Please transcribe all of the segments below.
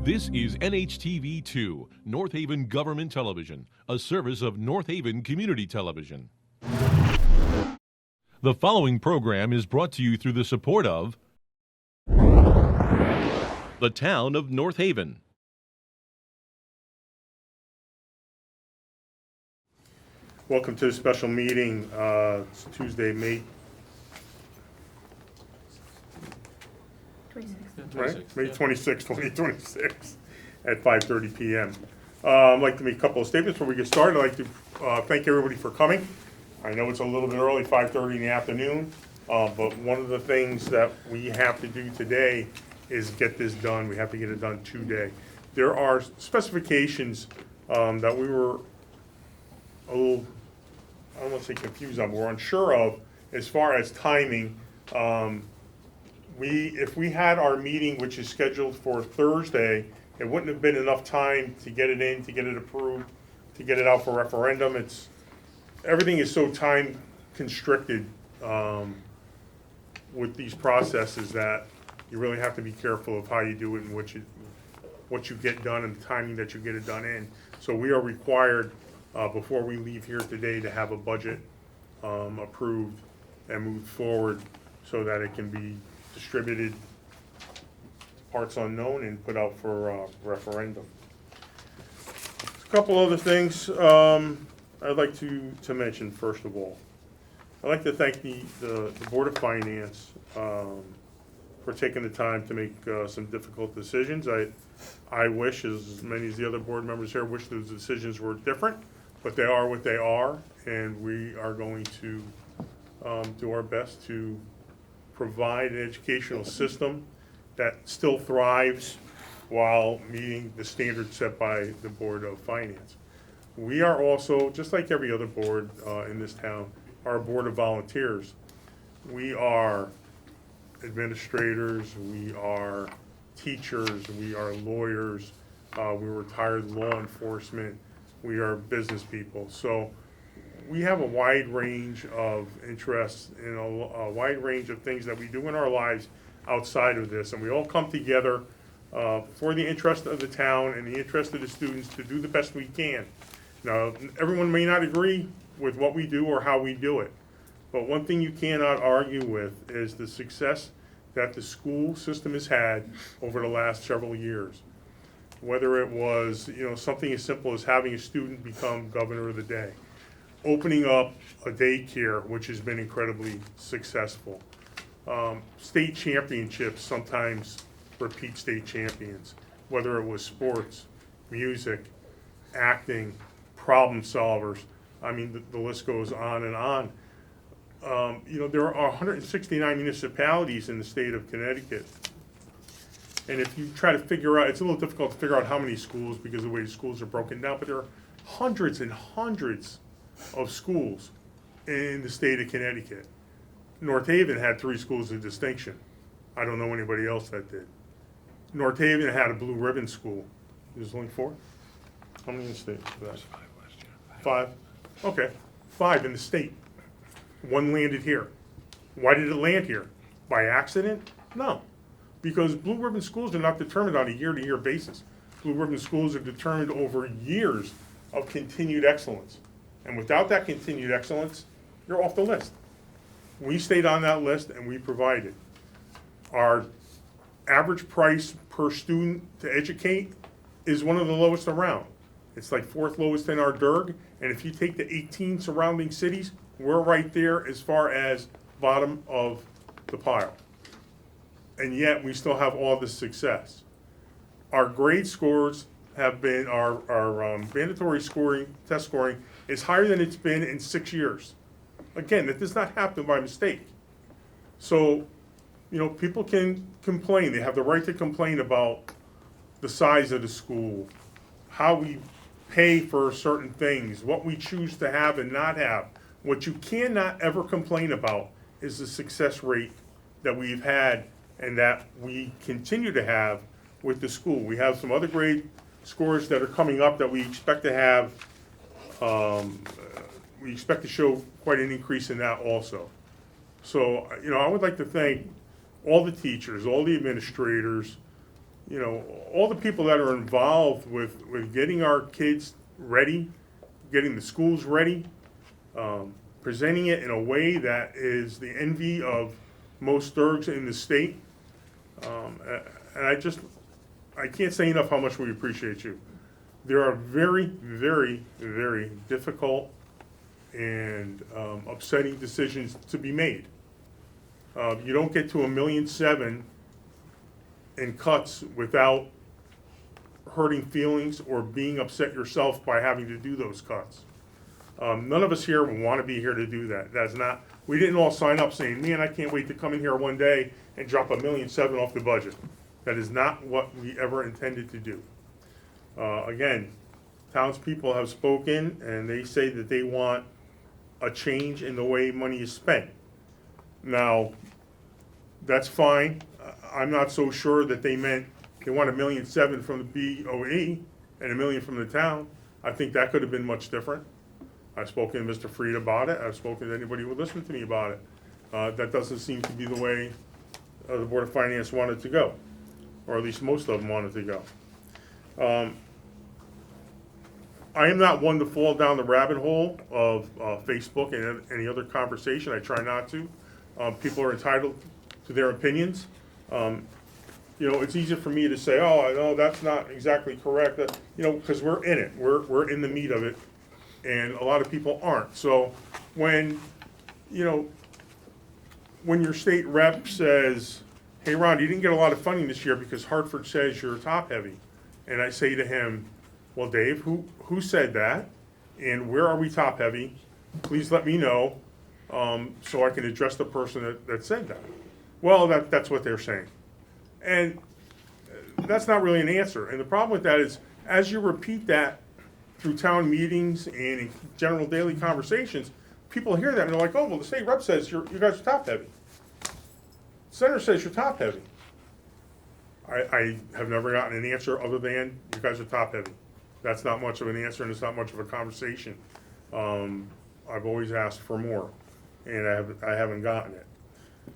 This is NHTV2, North Haven Government Television, a service of North Haven Community Television. The following program is brought to you through the support of the Town of North Haven. Welcome to the special meeting. It's Tuesday, May 26, 2026 at 5:30 p.m. I'd like to make a couple of statements before we get started. I'd like to thank everybody for coming. I know it's a little bit early, 5:30 in the afternoon, but one of the things that we have to do today is get this done. We have to get it done today. There are specifications that we were a little, I don't want to say confused on, but we're unsure of as far as timing. If we had our meeting, which is scheduled for Thursday, it wouldn't have been enough time to get it in, to get it approved, to get it out for referendum. Everything is so time constricted with these processes that you really have to be careful of how you do it and what you get done and the timing that you get it done in. So we are required before we leave here today to have a budget approved and moved forward so that it can be distributed, parts unknown, and put out for referendum. A couple other things I'd like to mention. First of all, I'd like to thank the Board of Finance for taking the time to make some difficult decisions. I wish, as many as the other board members here, wish those decisions were different, but they are what they are, and we are going to do our best to provide an educational system that still thrives while meeting the standards set by the Board of Finance. We are also, just like every other board in this town, are a board of volunteers. We are administrators, we are teachers, we are lawyers, we're retired law enforcement, we are business people. So we have a wide range of interests and a wide range of things that we do in our lives outside of this, and we all come together for the interest of the town and the interest of the students to do the best we can. Now, everyone may not agree with what we do or how we do it, but one thing you cannot argue with is the success that the school system has had over the last several years. Whether it was, something as simple as having a student become governor of the day, opening up a daycare, which has been incredibly successful. State championships sometimes repeat state champions, whether it was sports, music, acting, problem solvers. I mean, the list goes on and on. There are 169 municipalities in the state of Connecticut. And if you try to figure out, it's a little difficult to figure out how many schools because of the way the schools are broken down, but there are hundreds and hundreds of schools in the state of Connecticut. North Haven had 3 schools of distinction. I don't know anybody else that did. North Haven had a blue ribbon school. There's only 4? How many in the state? 5? Okay, 5 in the state. 1 landed here. Why did it land here? By accident? No, because blue ribbon schools are not determined on a year-to-year basis. Blue ribbon schools are determined over years of continued excellence. And without that continued excellence, you're off the list. We stayed on that list and we provided. Our average price per student to educate is one of the lowest around. It's like 4th lowest in our DERG, and if you take the 18 surrounding cities, we're right there as far as bottom of the pile. And yet we still have all this success. Our grade scores have been, our mandatory scoring, test scoring, is higher than it's been in 6 years. Again, that does not happen by mistake. So, people can complain. They have the right to complain about the size of the school, how we pay for certain things, what we choose to have and not have. What you cannot ever complain about is the success rate that we've had and that we continue to have with the school. We have some other grade scores that are coming up that we expect to have, we expect to show quite an increase in that also. So, I would like to thank all the teachers, all the administrators, you know, all the people that are involved with getting our kids ready, getting the schools ready, presenting it in a way that is the envy of most Sturgs in the state. And I can't say enough how much we appreciate you. There are very, very, very difficult and upsetting decisions to be made. You don't get to $1.7 million in cuts without hurting feelings or being upset yourself by having to do those cuts. None of us here want to be here to do that. That's not. We didn't all sign up saying, "Man, I can't wait to come in here one day and drop $1.7 million off the budget." That is not what we ever intended to do. Again, townspeople have spoken, and they say that they want a change in the way money is spent. Now, that's fine. I'm not so sure that they meant they want $1.7 million from the BOE and $1 million from the town. I think that could have been much different. I've spoken to Mr. Fried about it. I've spoken to anybody who would listen to me about it. That doesn't seem to be the way the Board of Finance wanted to go, or at least most of them wanted to go. I am not one to fall down the rabbit hole of Facebook and any other conversation. I try not to. People are entitled to their opinions. You know, it's easy for me to say, "Oh, no, that's not exactly correct." You know, because we're in it. We're in the meat of it, and a lot of people aren't. So when, you know, when your state rep says, "Hey, Ron, you didn't get a lot of funding this year because Hartford says you're top heavy," and I say to him, "Well, Dave, who said that, and where are we top heavy? Please let me know, so I can address the person that said that." Well, that's what they're saying. And that's not really an answer. And the problem with that is, as you repeat that through town meetings and in general daily conversations, people hear that and they're like, "Oh, well, the state rep says you guys are top heavy. Senator says you're top heavy." I have never gotten an answer other than you guys are top heavy. That's not much of an answer, and it's not much of a conversation. I've always asked for more, and I haven't gotten it.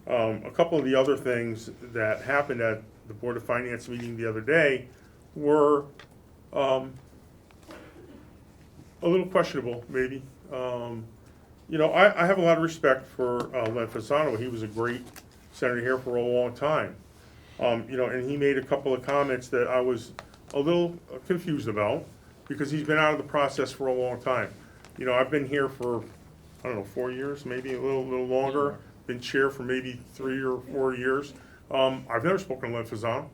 A couple of the other things that happened at the Board of Finance meeting the other day were a little questionable, maybe. You know, I have a lot of respect for Len Fasano. He was a great senator here for a long time. You know, and he made a couple of comments that I was a little confused about because he's been out of the process for a long time. You know, I've been here for, I don't know, 4 years, maybe a little longer. Been chair for maybe 3 or 4 years. I've never spoken to Len Fasano.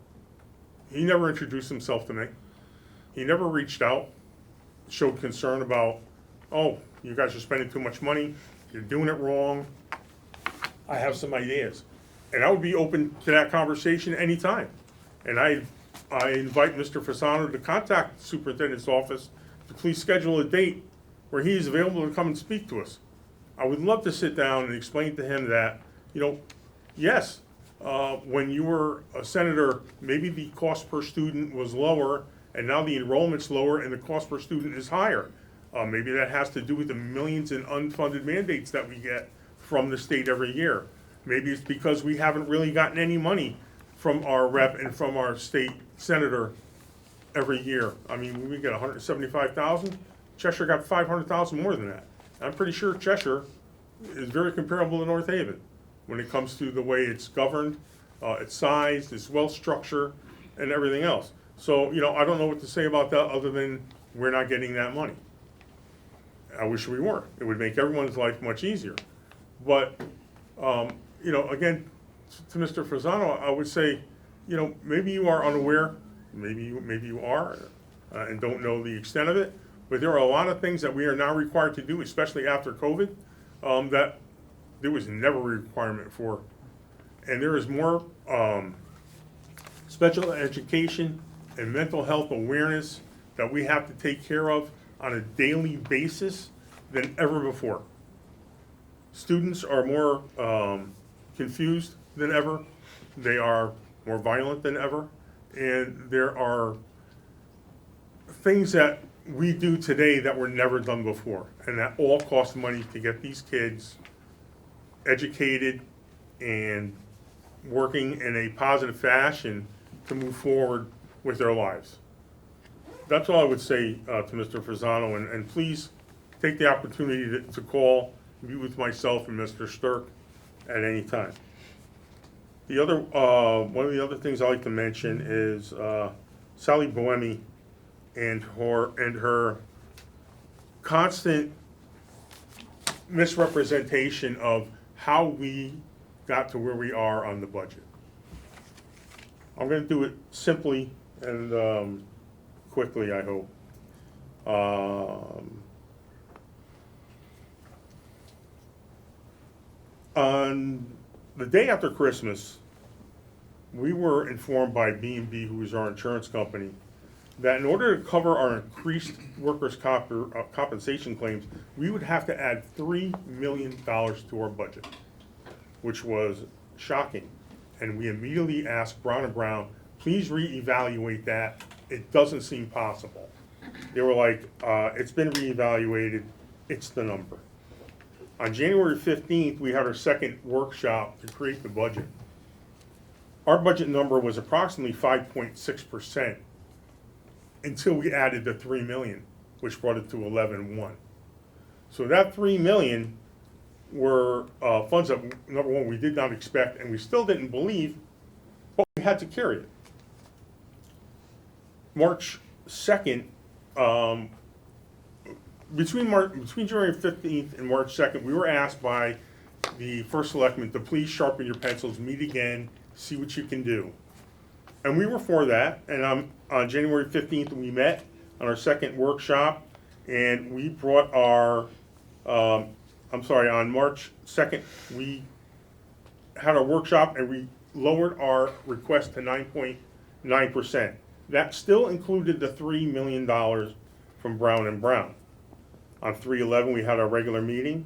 He never introduced himself to me. He never reached out, showed concern about, "Oh, you guys are spending too much money. You're doing it wrong. I have some ideas." And I would be open to that conversation anytime. And I invite Mr. Fasano to contact the superintendent's office to please schedule a date where he is available to come and speak to us. I would love to sit down and explain to him that, you know, yes, when you were a senator, maybe the cost per student was lower, and now the enrollment's lower and the cost per student is higher. Maybe that has to do with the millions in unfunded mandates that we get from the state every year. Maybe it's because we haven't really gotten any money from our rep and from our state senator every year. I mean, we get 175,000. Cheshire got 500,000 more than that. I'm pretty sure Cheshire is very comparable to North Haven when it comes to the way it's governed, its size, its wealth structure, and everything else. So, you know, I don't know what to say about that other than we're not getting that money. I wish we were. It would make everyone's life much easier. But, you know, again, to Mr. Fasano, I would say, you know, maybe you are unaware, maybe you are, and don't know the extent of it. But there are a lot of things that we are now required to do, especially after COVID, that there was never a requirement for. And there is more special education and mental health awareness that we have to take care of on a daily basis than ever before. Students are more confused than ever. They are more violent than ever. And there are things that we do today that were never done before, and that all cost money to get these kids educated and working in a positive fashion to move forward with their lives. That's all I would say to Mr. Frisano, and please take the opportunity to call, be with myself and Mr. Stirk at any time. The other, one of the other things I like to mention is Sally Boemi and her constant misrepresentation of how we got to where we are on the budget. I'm going to do it simply and quickly, I hope. On the day after Christmas, we were informed by B&B, who is our insurance company, that in order to cover our increased workers' compensation claims, we would have to add $3 million to our budget, which was shocking. And we immediately asked Brown & Brown, please reevaluate that. It doesn't seem possible. They were like, it's been reevaluated, it's the number. On January 15th, we had our second workshop to create the budget. Our budget number was approximately 5.6% until we added the 3 million, which brought it to 11.1. So that 3 million were funds that, number one, we did not expect, and we still didn't believe, but we had to carry it. March 2nd, between January 15th and March 2nd, we were asked by the first selectman to please sharpen your pencils, meet again, see what you can do. And we were for that, and on January 15th, we met on our second workshop, and we brought our, on March 2nd, we had our workshop and we lowered our request to 9.9%. That still included the $3 million from Brown & Brown. On 3/11, we had our regular meeting.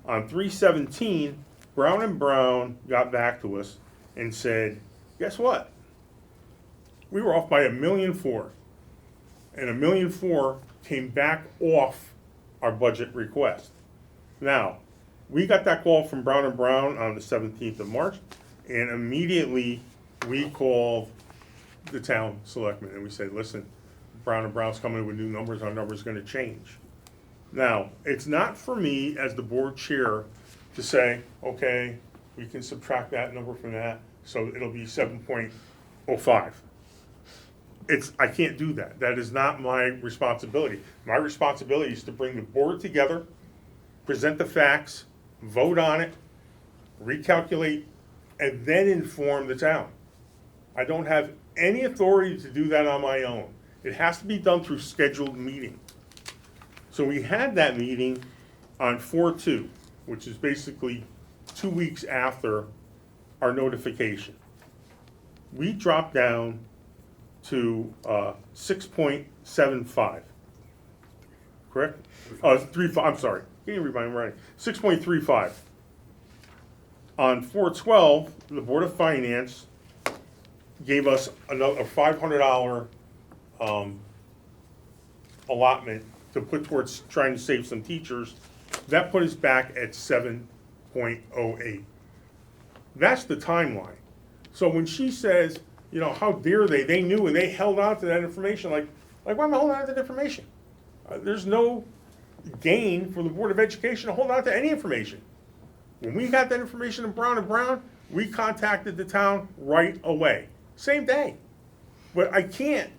On 3/17, Brown & Brown got back to us and said, guess what? We were off by $1.4 million, and $1.4 million came back off our budget request. Now, we got that call from Brown & Brown on the 17th of March, and immediately we called the town selectmen and we said, listen, Brown & Brown's coming with new numbers, our number's gonna change. Now, it's not for me as the board chair to say, okay, we can subtract that number from that, so it'll be 7.05. I can't do that. That is not my responsibility. My responsibility is to bring the board together, present the facts, vote on it, recalculate, and then inform the town. I don't have any authority to do that on my own. It has to be done through scheduled meeting. So we had that meeting on 4/2, which is basically 2 weeks after our notification. We dropped down to 6.75, correct? 3.5, I'm sorry, can't even read my writing. 6.35. On 4/12, the Board of Finance gave us another $500 allotment to put towards trying to save some teachers. That put us back at 7.08. That's the timeline. So when she says, you know, how dare they knew and they held on to that information, like why am I holding on to that information? There's no gain for the Board of Education to hold on to any information. When we got that information in Brown & Brown, we contacted the town right away, same day. But I can't,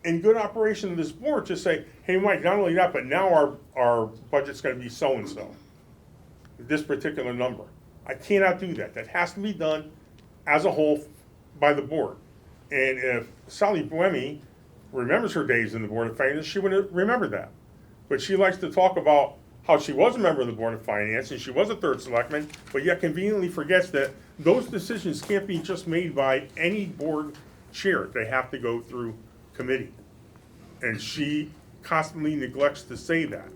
in good operation of this board, just say, hey, Mike, not only that, but now our budget's gonna be so-and-so, this particular number. I cannot do that. That has to be done as a whole by the board. And if Sally Boemi remembers her days in the Board of Finance, she would remember that. But she likes to talk about how she was a member of the Board of Finance and she was a third selectman, but yet conveniently forgets that those decisions can't be just made by any board chair. They have to go through committee. And she constantly neglects to say that.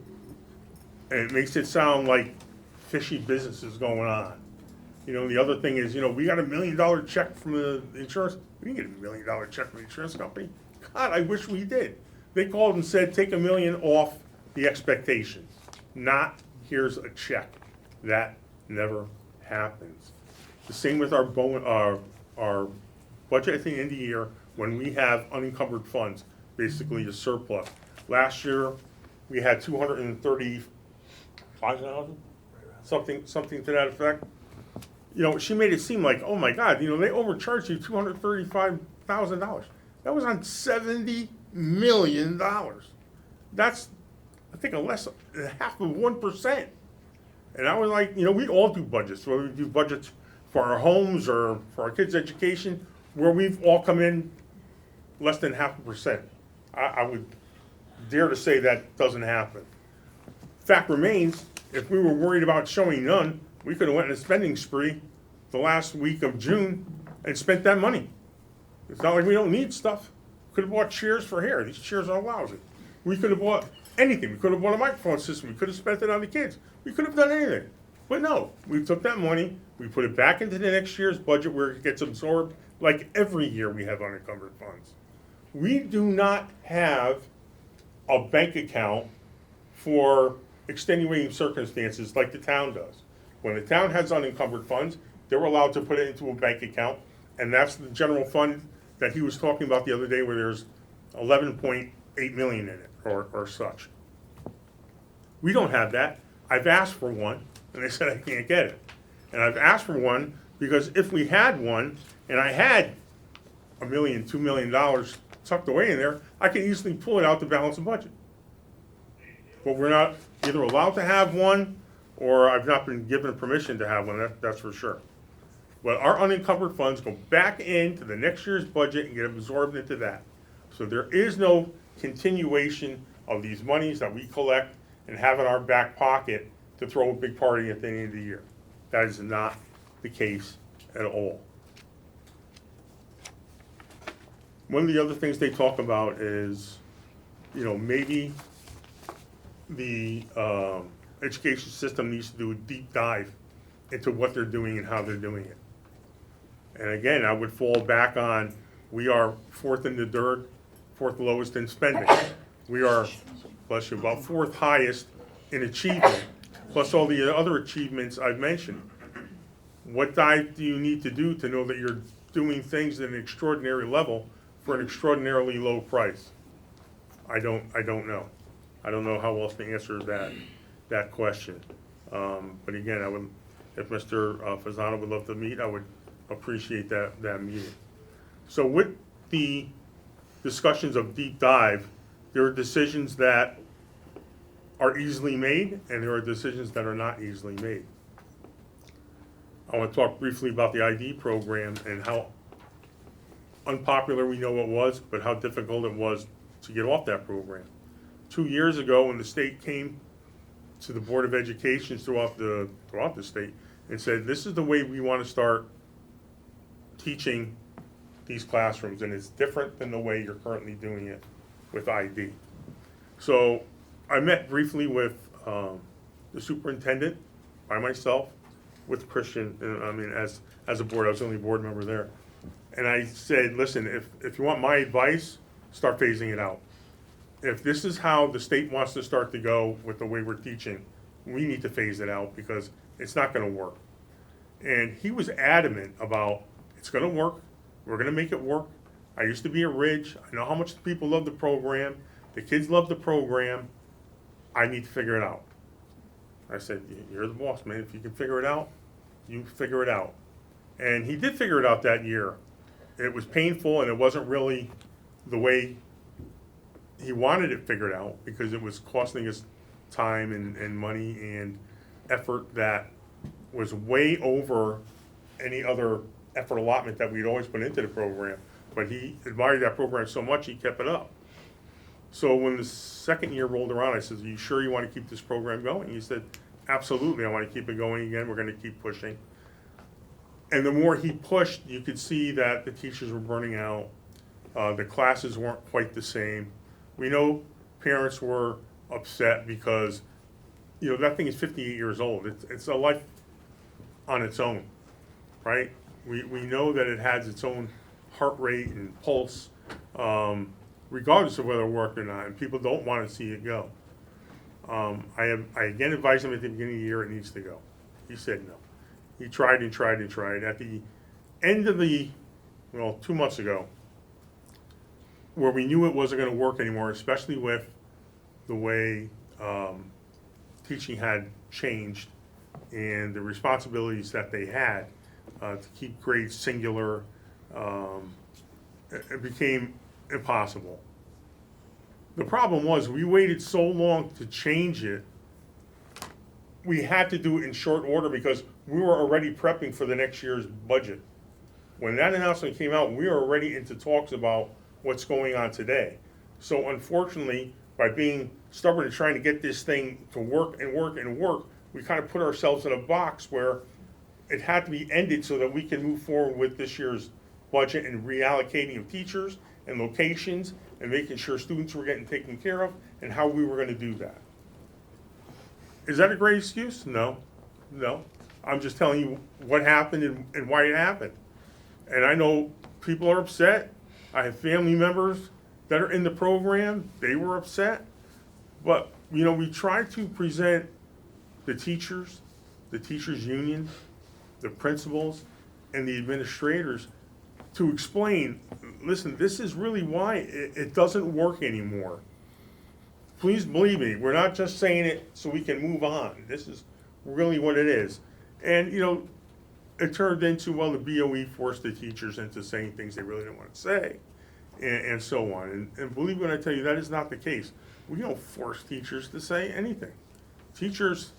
And it makes it sound like fishy business is going on. You know, the other thing is, you know, we got $1 million check from the insurance. We didn't get $1 million check from the insurance company. God, I wish we did. They called and said, take $1 million off the expectations. Not, here's a check. That never happens. The same with our budget at the end of the year when we have unencumbered funds, basically a surplus. Last year, we had 235,000, something to that effect. You know, she made it seem like, oh my God, you know, they overcharged you $235,000. That was on $70 million. That's, I think, less than half of 1%. And I was like, you know, we all do budgets, whether we do budgets for our homes or for our kids' education, where we've all come in less than 0.5%. I would dare to say that doesn't happen. Fact remains, if we were worried about showing none, we could have went on a spending spree the last week of June and spent that money. It's not like we don't need stuff. Could have bought chairs for hair. These chairs are lousy. We could have bought anything. We could have bought a microphone system. We could have spent it on the kids. We could have done anything. But no, we took that money, we put it back into the next year's budget where it gets absorbed, like every year we have unencumbered funds. We do not have a bank account for extenuating circumstances like the town does. When the town has unencumbered funds, they're allowed to put it into a bank account, and that's the general fund that he was talking about the other day, where there's 11.8 million in it, or such. We don't have that. I've asked for one, and they said I can't get it. And I've asked for one because if we had one, and I had $1 million, $2 million tucked away in there, I could easily pull it out to balance the budget. But we're not either allowed to have one, or I've not been given permission to have one, that's for sure. But our unencumbered funds go back into the next year's budget and get absorbed into that. So there is no continuation of these monies that we collect and have in our back pocket to throw a big party at the end of the year. That is not the case at all. One of the other things they talk about is, you know, maybe the education system needs to do a deep dive into what they're doing and how they're doing it. And again, I would fall back on, we are fourth in the dirt, fourth lowest in spending. We are, bless you, about fourth highest in achievement, plus all the other achievements I've mentioned. What dive do you need to do to know that you're doing things at an extraordinary level for an extraordinarily low price? I don't know. I don't know how else to answer that question. But again, I would, if Mr. Fasano would love to meet, I would appreciate that meeting. So with the discussions of deep dive, there are decisions that are easily made, and there are decisions that are not easily made. I want to talk briefly about the ID program and how unpopular we know it was, but how difficult it was to get off that program. 2 years ago, when the state came to the Board of Education throughout the state and said, this is the way we want to start teaching these classrooms, and it's different than the way you're currently doing it with ID. So I met briefly with the superintendent, by myself, with Christian, I mean, as a board, I was the only board member there. And I said, listen, if you want my advice, start phasing it out. If this is how the state wants to start to go with the way we're teaching, we need to phase it out because it's not gonna work. And he was adamant about, it's gonna work, we're gonna make it work. I used to be at Ridge, I know how much the people love the program, the kids love the program, I need to figure it out. I said, you're the boss, man, if you can figure it out, you figure it out. And he did figure it out that year. It was painful and it wasn't really the way he wanted it figured out because it was costing us time and money and effort that was way over any other effort allotment that we'd always put into the program. But he admired that program so much he kept it up. So when the second year rolled around, I said, are you sure you want to keep this program going? He said, absolutely, I want to keep it going again. We're going to keep pushing. And the more he pushed, you could see that the teachers were burning out. The classes weren't quite the same. We know parents were upset because, you know, that thing is 58 years old. It's a life on its own, right? We know that it has its own heart rate and pulse, regardless of whether it worked or not, and people don't want to see it go. I again advised him at the beginning of the year it needs to go. He said no. He tried and tried and tried. At the end of the well, 2 months ago, where we knew it wasn't going to work anymore, especially with the way teaching had changed and the responsibilities that they had to keep grades singular. It became impossible. The problem was we waited so long to change it. We had to do it in short order because we were already prepping for the next year's budget. When that announcement came out, we were already into talks about what's going on today. So unfortunately, by being stubborn and trying to get this thing to work and work and work, we kind of put ourselves in a box where it had to be ended so that we can move forward with this year's budget and reallocating of teachers and locations and making sure students were getting taken care of and how we were going to do that. Is that a great excuse? No. No. I'm just telling you what happened and why it happened. And I know people are upset. I have family members that are in the program. They were upset. But, you know, we try to present the teachers union, the principals, and the administrators to explain, listen, this is really why it doesn't work anymore. Please believe me, we're not just saying it so we can move on. This is really what it is. And, you know, it turned into, well, the BOE forced the teachers into saying things they really didn't want to say, and so on. And believe me when I tell you, that is not the case. We don't force teachers to say anything. Teachers,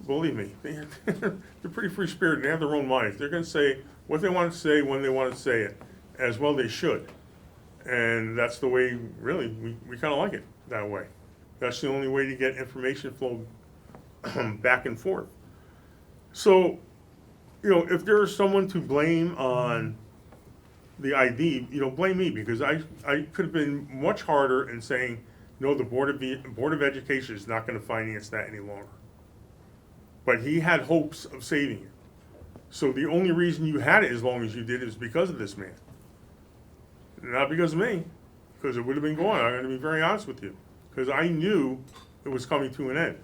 believe me, they're pretty free-spirited. They have their own minds. They're going to say what they want to say when they want to say it, as well they should. And that's the way, really, we kind of like it that way. That's the only way to get information flow back and forth. So, you know, if there is someone to blame on the ID, you know, blame me, because I could have been much harder in saying, no, the Board of Education is not going to finance that any longer. But he had hopes of saving it. So the only reason you had it as long as you did is because of this man. Not because of me, because it would have been going. I'm going to be very honest with you, because I knew it was coming to an end.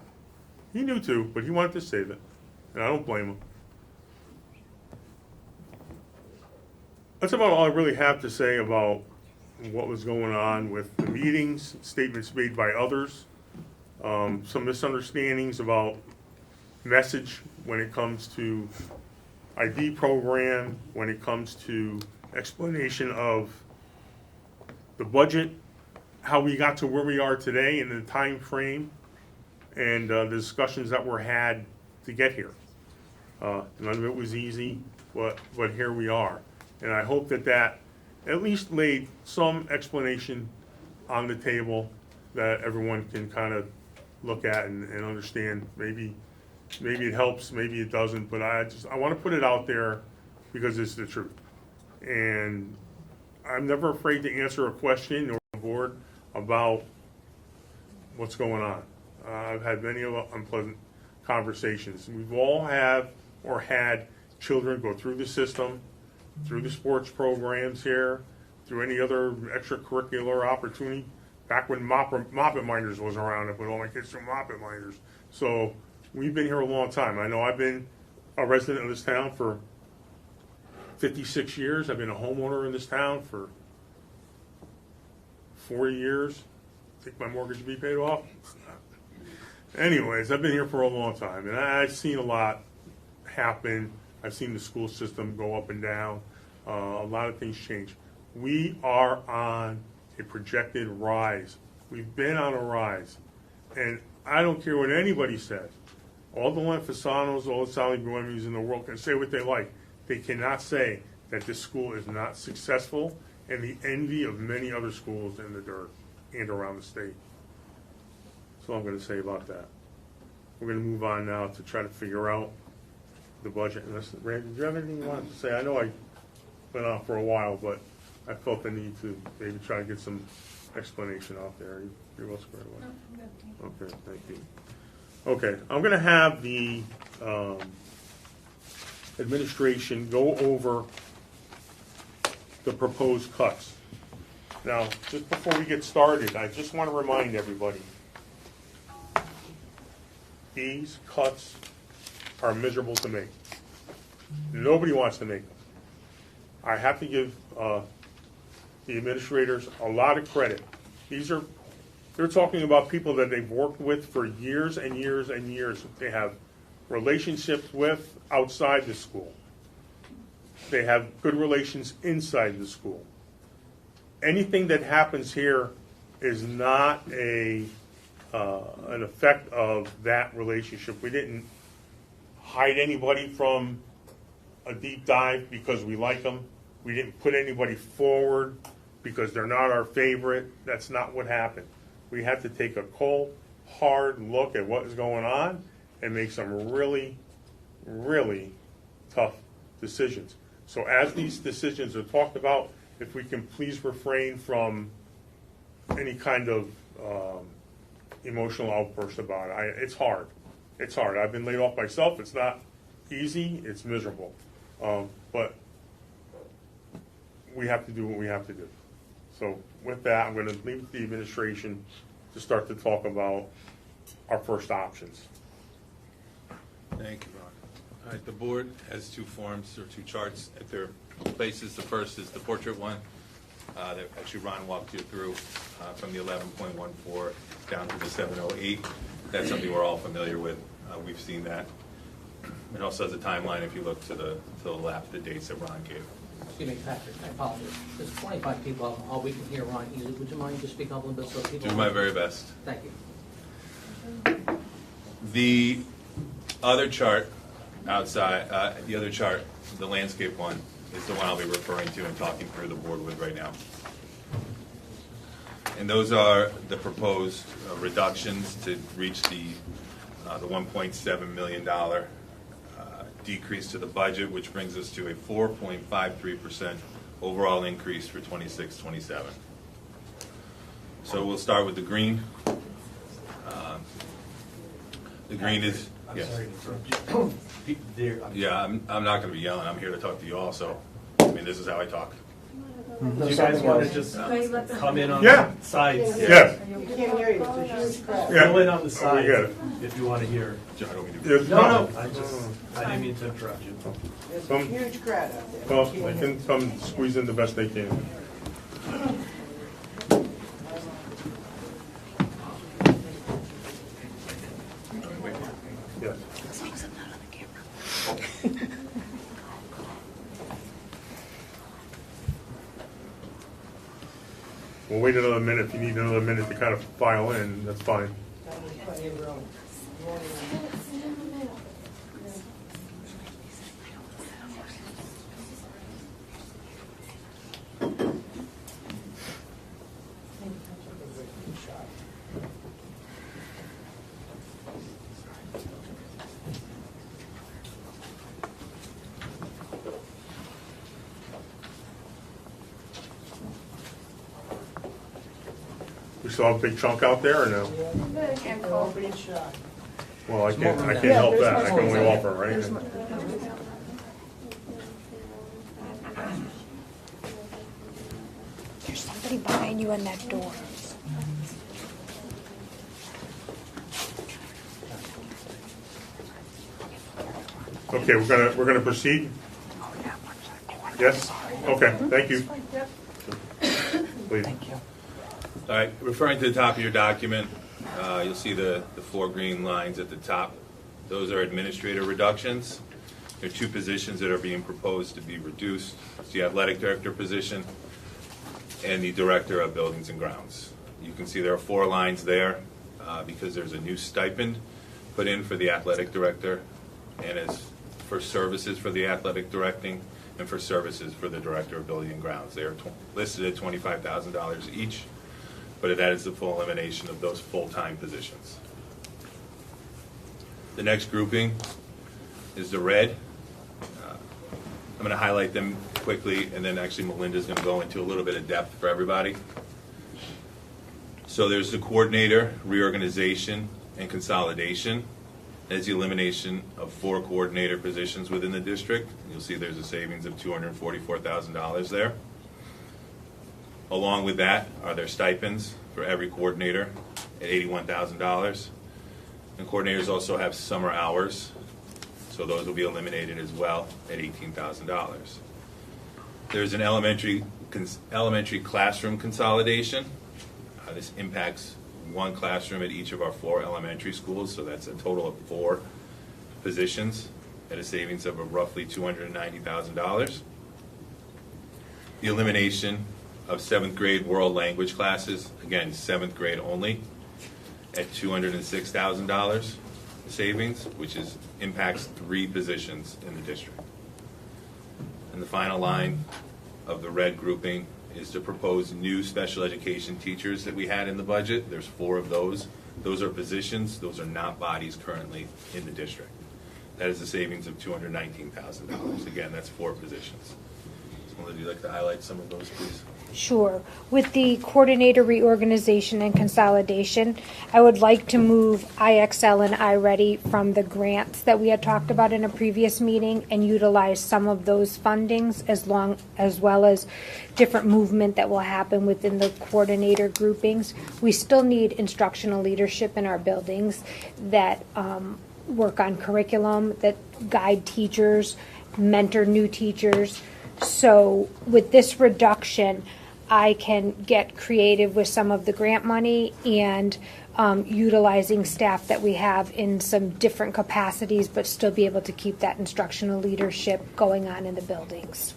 He knew too, but he wanted to save it, and I don't blame him. That's about all I really have to say about what was going on with the meetings, statements made by others, some misunderstandings about message when it comes to ID program, when it comes to explanation of the budget, how we got to where we are today in the time frame, and the discussions that were had to get here. None of it was easy, but here we are. And I hope that at least laid some explanation on the table that everyone can kind of look at and understand. Maybe it helps, maybe it doesn't, but I want to put it out there because it's the truth. And I'm never afraid to answer a question or a board about what's going on. I've had many unpleasant conversations. We've all have or had children go through the system, through the sports programs here, through any other extracurricular opportunity. Back when Moppet Minders was around, I put all my kids through Moppet Minders. So we've been here a long time. I know I've been a resident of this town for 56 years. I've been a homeowner in this town for 40 years. Think my mortgage will be paid off? Anyways, I've been here for a long time, and I've seen a lot happen. I've seen the school system go up and down. A lot of things change. We are on a projected rise. We've been on a rise. And I don't care what anybody says. All the Len Fasanos, all the Sally Buemis in the world can say what they like. They cannot say that this school is not successful and the envy of many other schools in the dirt and around the state. That's all I'm going to say about that. We're going to move on now to try to figure out the budget. Randy, do you have anything you wanted to say? I know I went on for a while, but I felt the need to maybe try to get some explanation out there. You're well squared away. No, okay, thank you. Okay, I'm going to have the administration go over the proposed cuts. Now, just before we get started, I just want to remind everybody, these cuts are miserable to make. Nobody wants to make them. I have to give the administrators a lot of credit. They're talking about people that they've worked with for years and years and years. They have relationships with outside the school. They have good relations inside the school. Anything that happens here is not an effect of that relationship. We didn't hide anybody from a deep dive because we like them. We didn't put anybody forward because they're not our favorite. That's not what happened. We had to take a cold, hard look at what is going on and make some really, really tough decisions. So as these decisions are talked about, if we can please refrain from any kind of emotional outburst about it. It's hard. It's hard. I've been laid off myself. It's not easy. It's miserable. But we have to do what we have to do. So with that, I'm going to leave the administration to start to talk about our first options. Thank you, Ron. All right, the board has two forms or two charts at their places. The first is the portrait one that actually Ron walked you through from the 11.14 down to the 708. That's something we're all familiar with. We've seen that. It also has a timeline if you look to the left, the dates that Ron gave. Excuse me, Patrick, I apologize. There's 25 people out in the hall. We can hear Ron easily. Would you mind just speak up a little bit so people... Do my very best. Thank you. The other chart outside, the other chart, the landscape one, is the one I'll be referring to and talking through the board with right now. And those are the proposed reductions to reach the $1.7 million decrease to the budget, which brings us to a 4.53% overall increase for 26-27. So we'll start with the green. The green is, yes. Yeah, I'm not going to be yelling. I'm here to talk to you all. So, I mean, this is how I talk. Do you guys want to just come in on Yeah. the sides? Yes. You can't hear you, it's a huge crowd. Yeah. Go in on the Oh, we sides got it. if you want to hear. John, I don't mean to- Yes, No, I didn't mean to interrupt you. There's a Come. huge crowd out there. Well, they can come squeeze in the best they can. Yes. We'll wait another minute. If you need another minute to kind of file in, that's fine. Plenty of room. You won't even- We still have a big chunk out there or no? Open and shut. Well, I can't Yeah, help there's that. I can more only room. offer, right? There's somebody behind you in that door. Okay, we're gonna proceed? Yes? Okay, thank you. Please. All right, referring to the top of your document, you'll see the four green lines at the top. Those are administrator reductions. There are two positions that are being proposed to be reduced. It's the athletic director position and the director of buildings and grounds. You can see there are four lines there because there's a new stipend put in for the athletic director and as for services for the athletic directing and for services for the director of building and grounds. They are listed at $25,000 each, but that is the full elimination of those full-time positions. The next grouping is the red. I'm going to highlight them quickly, and then actually Melinda's going to go into a little bit of depth for everybody. So there's the coordinator, reorganization, and consolidation. There's the elimination of 4 coordinator positions within the district. You'll see there's a savings of $244,000 there. Along with that are their stipends for every coordinator at $81,000. And coordinators also have summer hours, so those will be eliminated as well at $18,000. There's an elementary classroom consolidation. This impacts one classroom at each of our 4 elementary schools, so that's a total of 4 positions at a savings of roughly $290,000. The elimination of 7th grade world language classes, again, 7th grade only, at $206,000 savings, which impacts 3 positions in the district. And the final line of the red grouping is to propose new special education teachers that we had in the budget. There's 4 of those. Those are positions. Those are not bodies currently in the district. That is a savings of $219,000. Again, that's 4 positions. Would you like to highlight some of those, please? Sure. With the coordinator reorganization and consolidation, I would like to move IXL and iReady from the grants that we had talked about in a previous meeting and utilize some of those fundings as well as different movement that will happen within the coordinator groupings. We still need instructional leadership in our buildings that work on curriculum, that guide teachers, mentor new teachers. So with this reduction, I can get creative with some of the grant money and utilizing staff that we have in some different capacities, but still be able to keep that instructional leadership going on in the buildings.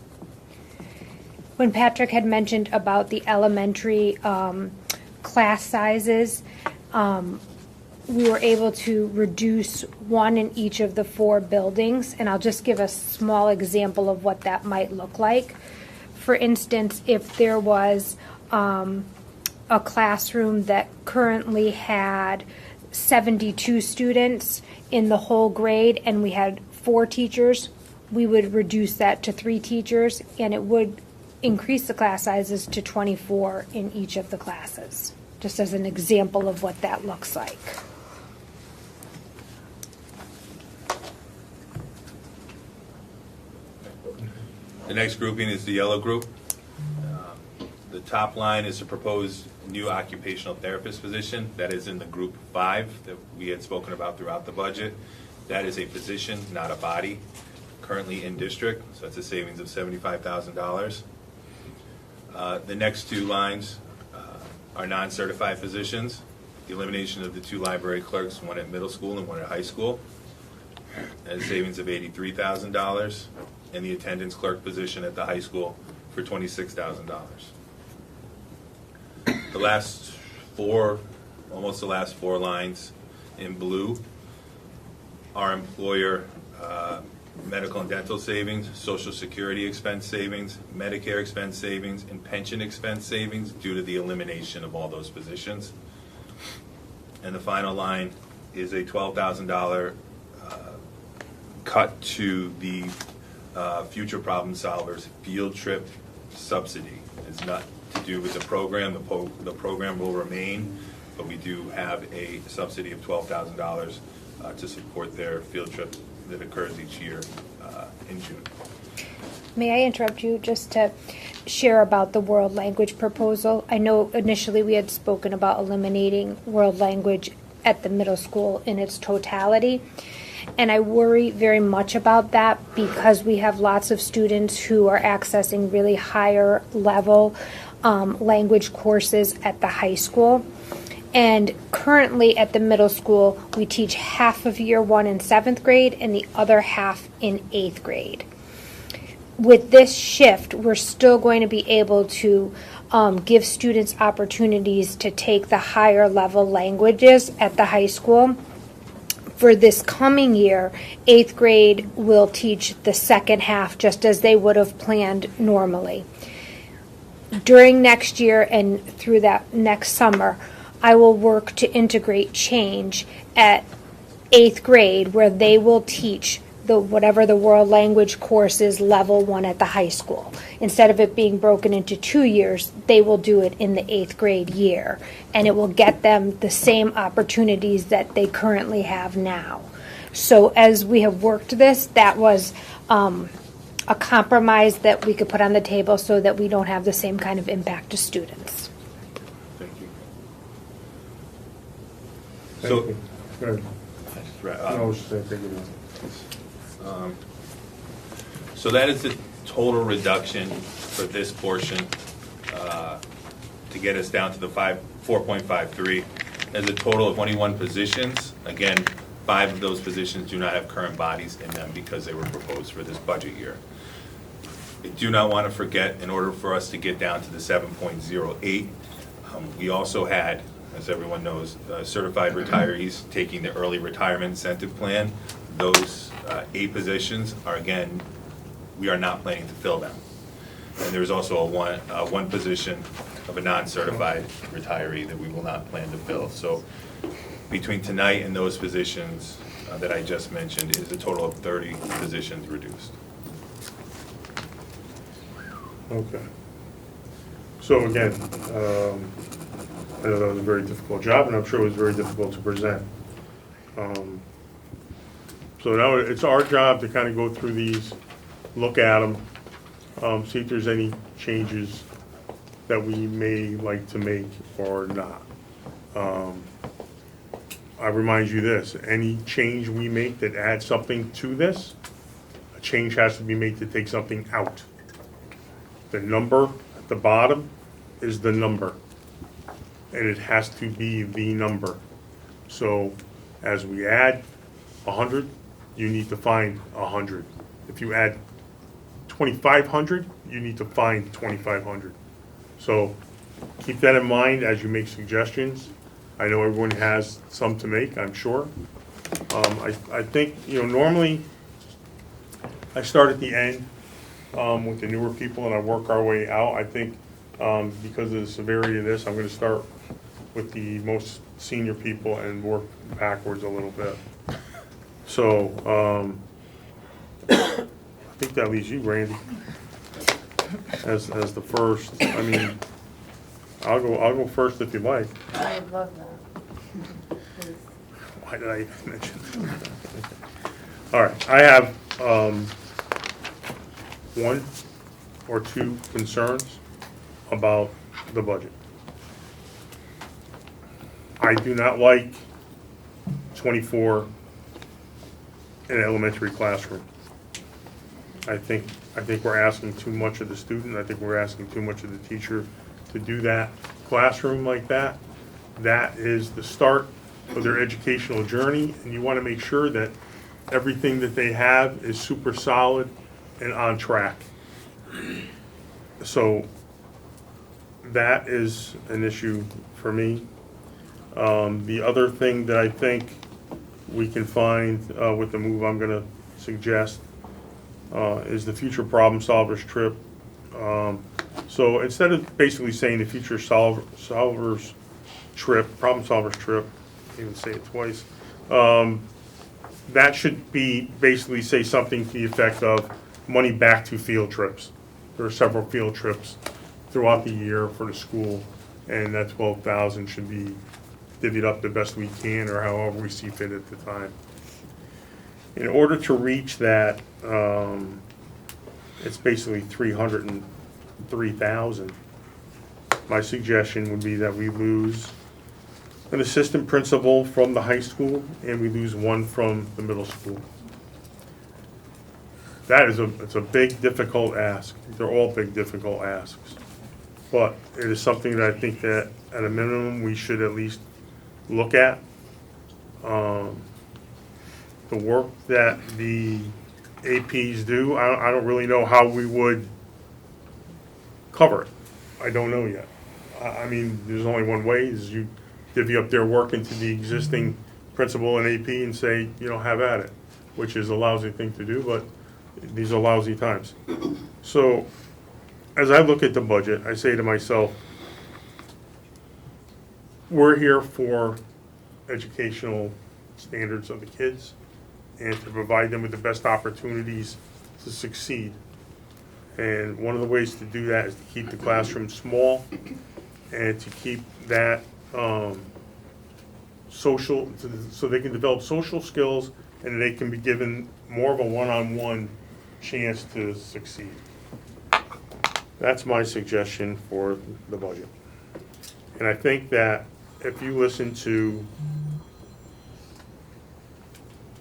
When Patrick had mentioned about the elementary class sizes, we were able to reduce 1 in each of the 4 buildings, and I'll just give a small example of what that might look like. For instance, if there was a classroom that currently had 72 students in the whole grade and we had 4 teachers, we would reduce that to 3 teachers, and it would increase the class sizes to 24 in each of the classes, just as an example of what that looks like. The next grouping is the yellow group. The top line is a proposed new occupational therapist position. That is in the group 5 that we had spoken about throughout the budget. That is a position, not a body, currently in district, so that's a savings of $75,000. The next 2 lines are non-certified positions. The elimination of the 2 library clerks, one at middle school and one at high school, at a savings of $83,000. And the attendance clerk position at the high school for $26,000. The last 4, almost the last 4 lines in blue are employer medical and dental savings, Social Security expense savings, Medicare expense savings, and pension expense savings due to the elimination of all those positions. And the final line is a $12,000 cut to the Future Problem Solvers field trip subsidy. It's not to do with the program. The program will remain, but we do have a subsidy of $12,000 to support their field trip that occurs each year in June. May I interrupt you just to share about the world language proposal? I know initially we had spoken about eliminating world language at the middle school in its totality. And I worry very much about that because we have lots of students who are accessing really higher level language courses at the high school. And currently at the middle school, we teach half of year 1 in 7th grade and the other half in 8th grade. With this shift, we're still going to be able to give students opportunities to take the higher level languages at the high school. For this coming year, 8th grade will teach the second half just as they would have planned normally. During next year and through that next summer, I will work to integrate change at 8th grade where they will teach whatever the world language course is level 1 at the high school. Instead of it being broken into 2 years, they will do it in the 8th grade year. And it will get them the same opportunities that they currently have now. So as we have worked this, that was a compromise that we could put on the table so that we don't have the same kind of impact to students. Thank you. Thank So, you. Good. right, No, I was just saying, thank you. so that is the total reduction for this portion to get us down to the 4.53. There's a total of 21 positions. Again, 5 of those positions do not have current bodies in them because they were proposed for this budget year. I do not want to forget, in order for us to get down to the 7.08, we also had, as everyone knows, certified retirees taking the early retirement incentive plan. Those 8 positions are, again, we are not planning to fill them. And there's also one position of a non-certified retiree that we will not plan to fill. So between tonight and those positions that I just mentioned, it is a total of 30 positions reduced. Okay. So again, I know that was a very difficult job, and I'm sure it was very difficult to present. So now it's our job to kind of go through these, look at them, see if there's any changes that we may like to make or not. I remind you this, any change we make that adds something to this, a change has to be made to take something out. The number at the bottom is the number, and it has to be the number. So as we add 100, you need to find 100. If you add 2,500, you need to find 2,500. So keep that in mind as you make suggestions. I know everyone has some to make, I'm sure. I think, normally I start at the end with the newer people and I work our way out. I think because of the severity of this, I'm going to start with the most senior people and work backwards a little bit. So I think that leaves you, Randy, as the first. I mean, I'll go first if you like. I love that. Why did I even mention that? All right, I have 1 or 2 concerns about the budget. I do not like 24 in an elementary classroom. I think we're asking too much of the student. I think we're asking too much of the teacher to do that classroom like that. That is the start of their educational journey, and you want to make sure that everything that they have is super solid and on track. So that is an issue for me. The other thing that I think we can find with the move I'm going to suggest is the future problem solvers trip. So instead of basically saying the future problem solvers trip, I even say it twice, that should be basically say something to the effect of money back to field trips. There are several field trips throughout the year for the school, and that 12,000 should be divvied up the best we can, or however we see fit at the time. In order to reach that, it's basically 303,000. My suggestion would be that we lose an assistant principal from the high school, and we lose 1 from the middle school. That is it's a big, difficult ask. They're all big, difficult asks. But it is something that I think that, at a minimum, we should at least look at. The work that the APs do, I don't really know how we would cover it. I don't know yet. I mean, there's only one way, is you divvy up their work into the existing principal and AP and say, have at it, which is a lousy thing to do, but these are lousy times. So as I look at the budget, I say to myself, we're here for educational standards of the kids and to provide them with the best opportunities to succeed. And one of the ways to do that is to keep the classroom small and to keep that social, so they can develop social skills and they can be given more of a one-on-one chance to succeed. That's my suggestion for the budget. And I think that if you listen to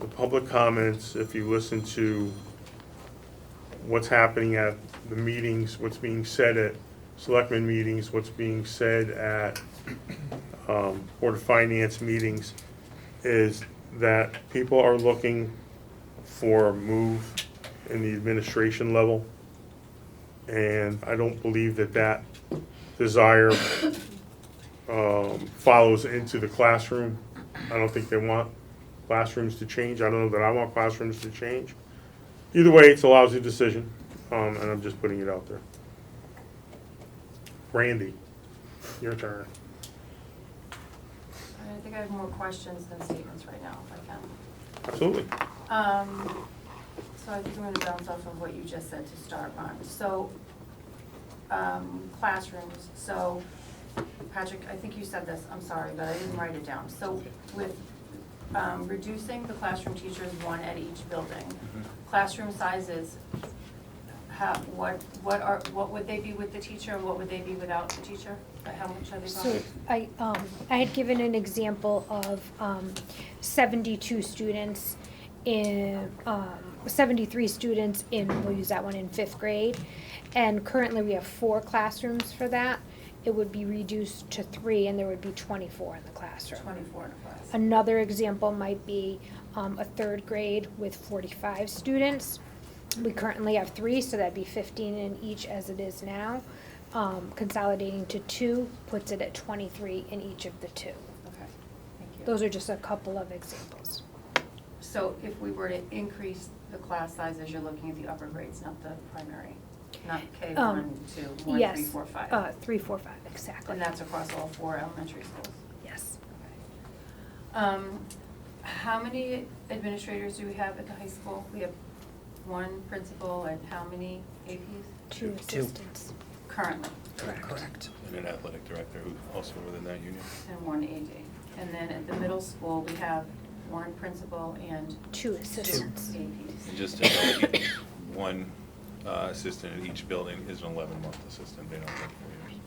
the public comments, if you listen to what's happening at the meetings, what's being said at selectmen meetings, what's being said at Board of Finance meetings, is that people are looking for a move in the administration level. And I don't believe that that desire follows into the classroom. I don't think they want classrooms to change. I don't know that I want classrooms to change. Either way, it's a lousy decision, and I'm just putting it out there. Randy, your turn. I think I have more questions than statements right now, if I can. Absolutely. So I think I'm gonna bounce off of what you just said to start, Ron. So, classrooms, so, Patrick, I think you said this, I'm sorry, but I didn't write it down. So with, reducing the classroom teachers, one at each building, classroom sizes, what would they be with the teacher, and what would they be without the teacher? How much are they So going? I had given an example of 72 students in, 73 students in, we'll use that one in 5th grade. And currently we have 4 classrooms for that. It would be reduced to 3 and there would be 24 in the classroom. 24 in a class. Another example might be a 3rd grade with 45 students. We currently have 3, so that'd be 15 in each as it is now. Consolidating to 2 puts it at 23 in each of the 2. Okay, thank you. Those are just a couple of examples. So if we were to increase the class sizes, you're looking at the upper grades, not the primary, not K1, 2, 1, Yes, 3, 4, 5. 3, 4, 5, exactly. And that's across all 4 elementary schools? Yes. Okay. How many administrators do we have at the high school? We have 1 principal and how many APs 2 assistants. currently? Correct. And an athletic director who's also within that union. And 1 AD. And then at the middle school, we have 1 principal and 2 assistants. 2 APs. And just to know, one assistant at each building is an 11-month assistant. They don't work 4 years.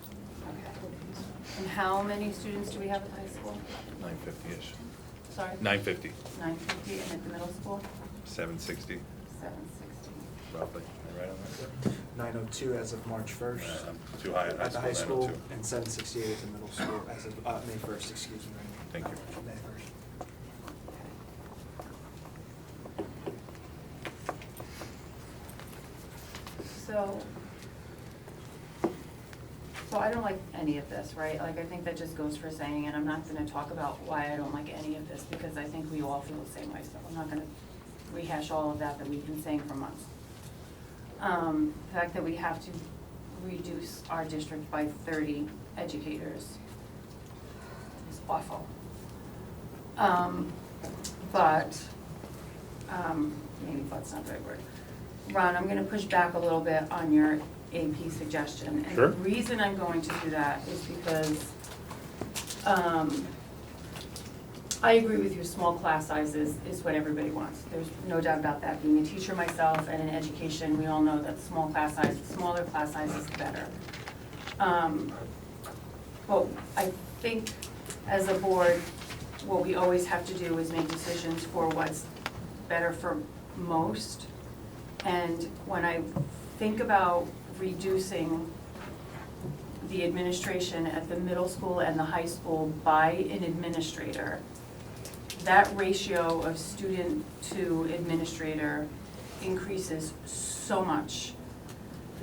Okay. And how many students do we have at the high school? 950-ish. Sorry? 950. 950, and at the middle school? 760, 760. roughly. Am I right on that? 902 as of March 1st. Too high At the high school, 902. and 768 at the middle school as of May 1st, excuse me. Thank you. May 1st. So I don't like any of this, right? Like, I think that just goes for saying, and I'm not gonna talk about why I don't like any of this, because I think we all feel the same way, so I'm not gonna rehash all of that we've been saying for months. The fact that we have to reduce our district by 30 educators is awful. Maybe but's not the right word. Ron, I'm gonna push back a little bit on your AP suggestion. And Sure. the reason I'm going to do that is because, I agree with you, small class sizes is what everybody wants. There's no doubt about that. Being a teacher myself and in education, we all know that smaller class size is better. But I think as a board, what we always have to do is make decisions for what's better for most. And when I think about reducing the administration at the middle school and the high school by an administrator, that ratio of student to administrator increases so much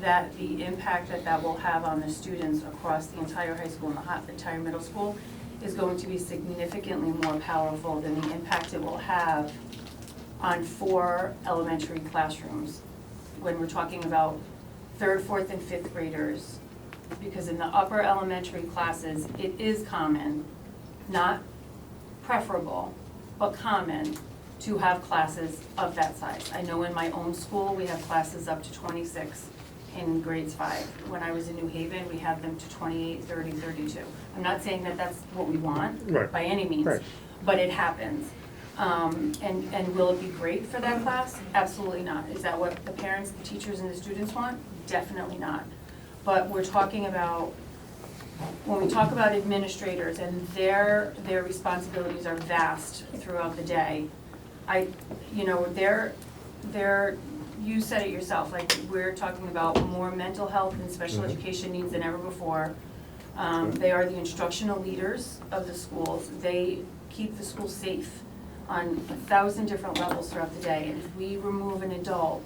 that the impact that that will have on the students across the entire high school and the entire middle school is going to be significantly more powerful than the impact it will have on 4 elementary classrooms when we're talking about 3rd, 4th, and 5th graders. Because in the upper elementary classes, it is common, not preferable, but common to have classes of that size. I know in my own school, we have classes up to 26 in grades 5. When I was in New Haven, we had them to 28, 30, 32. I'm not saying that that's what we want, Right. by any means, Right. but it happens. And will it be great for that class? Absolutely not. Is that what the parents, the teachers, and the students want? Definitely not. But we're talking about, when we talk about administrators and their responsibilities are vast throughout the day, they're you said it yourself, like, we're talking about more mental health and special education needs than ever before. They are the instructional leaders of the schools. They keep the school safe on 1,000 different levels throughout the day. And if we remove an adult,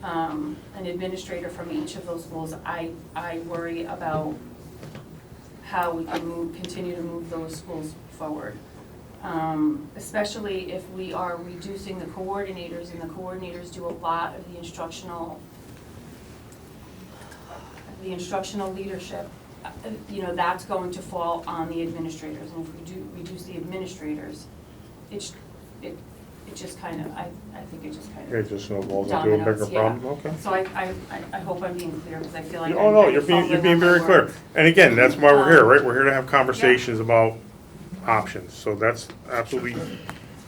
an administrator from each of those schools, I worry about how we can continue to move those schools forward. Especially if we are reducing the coordinators, and the coordinators do a lot of the instructional leadership. That's going to fall on the administrators, and if we do reduce the administrators, it just kind of, I think it just kind of. It just snowballs into a bigger dominoes, yeah. problem, okay. So I hope I'm being clear, because I feel like. Oh, I'm no, kind you're of being fumbling on my very clear. words. And again, that's why we're here, right? We're here to have conversations about options, so that's absolutely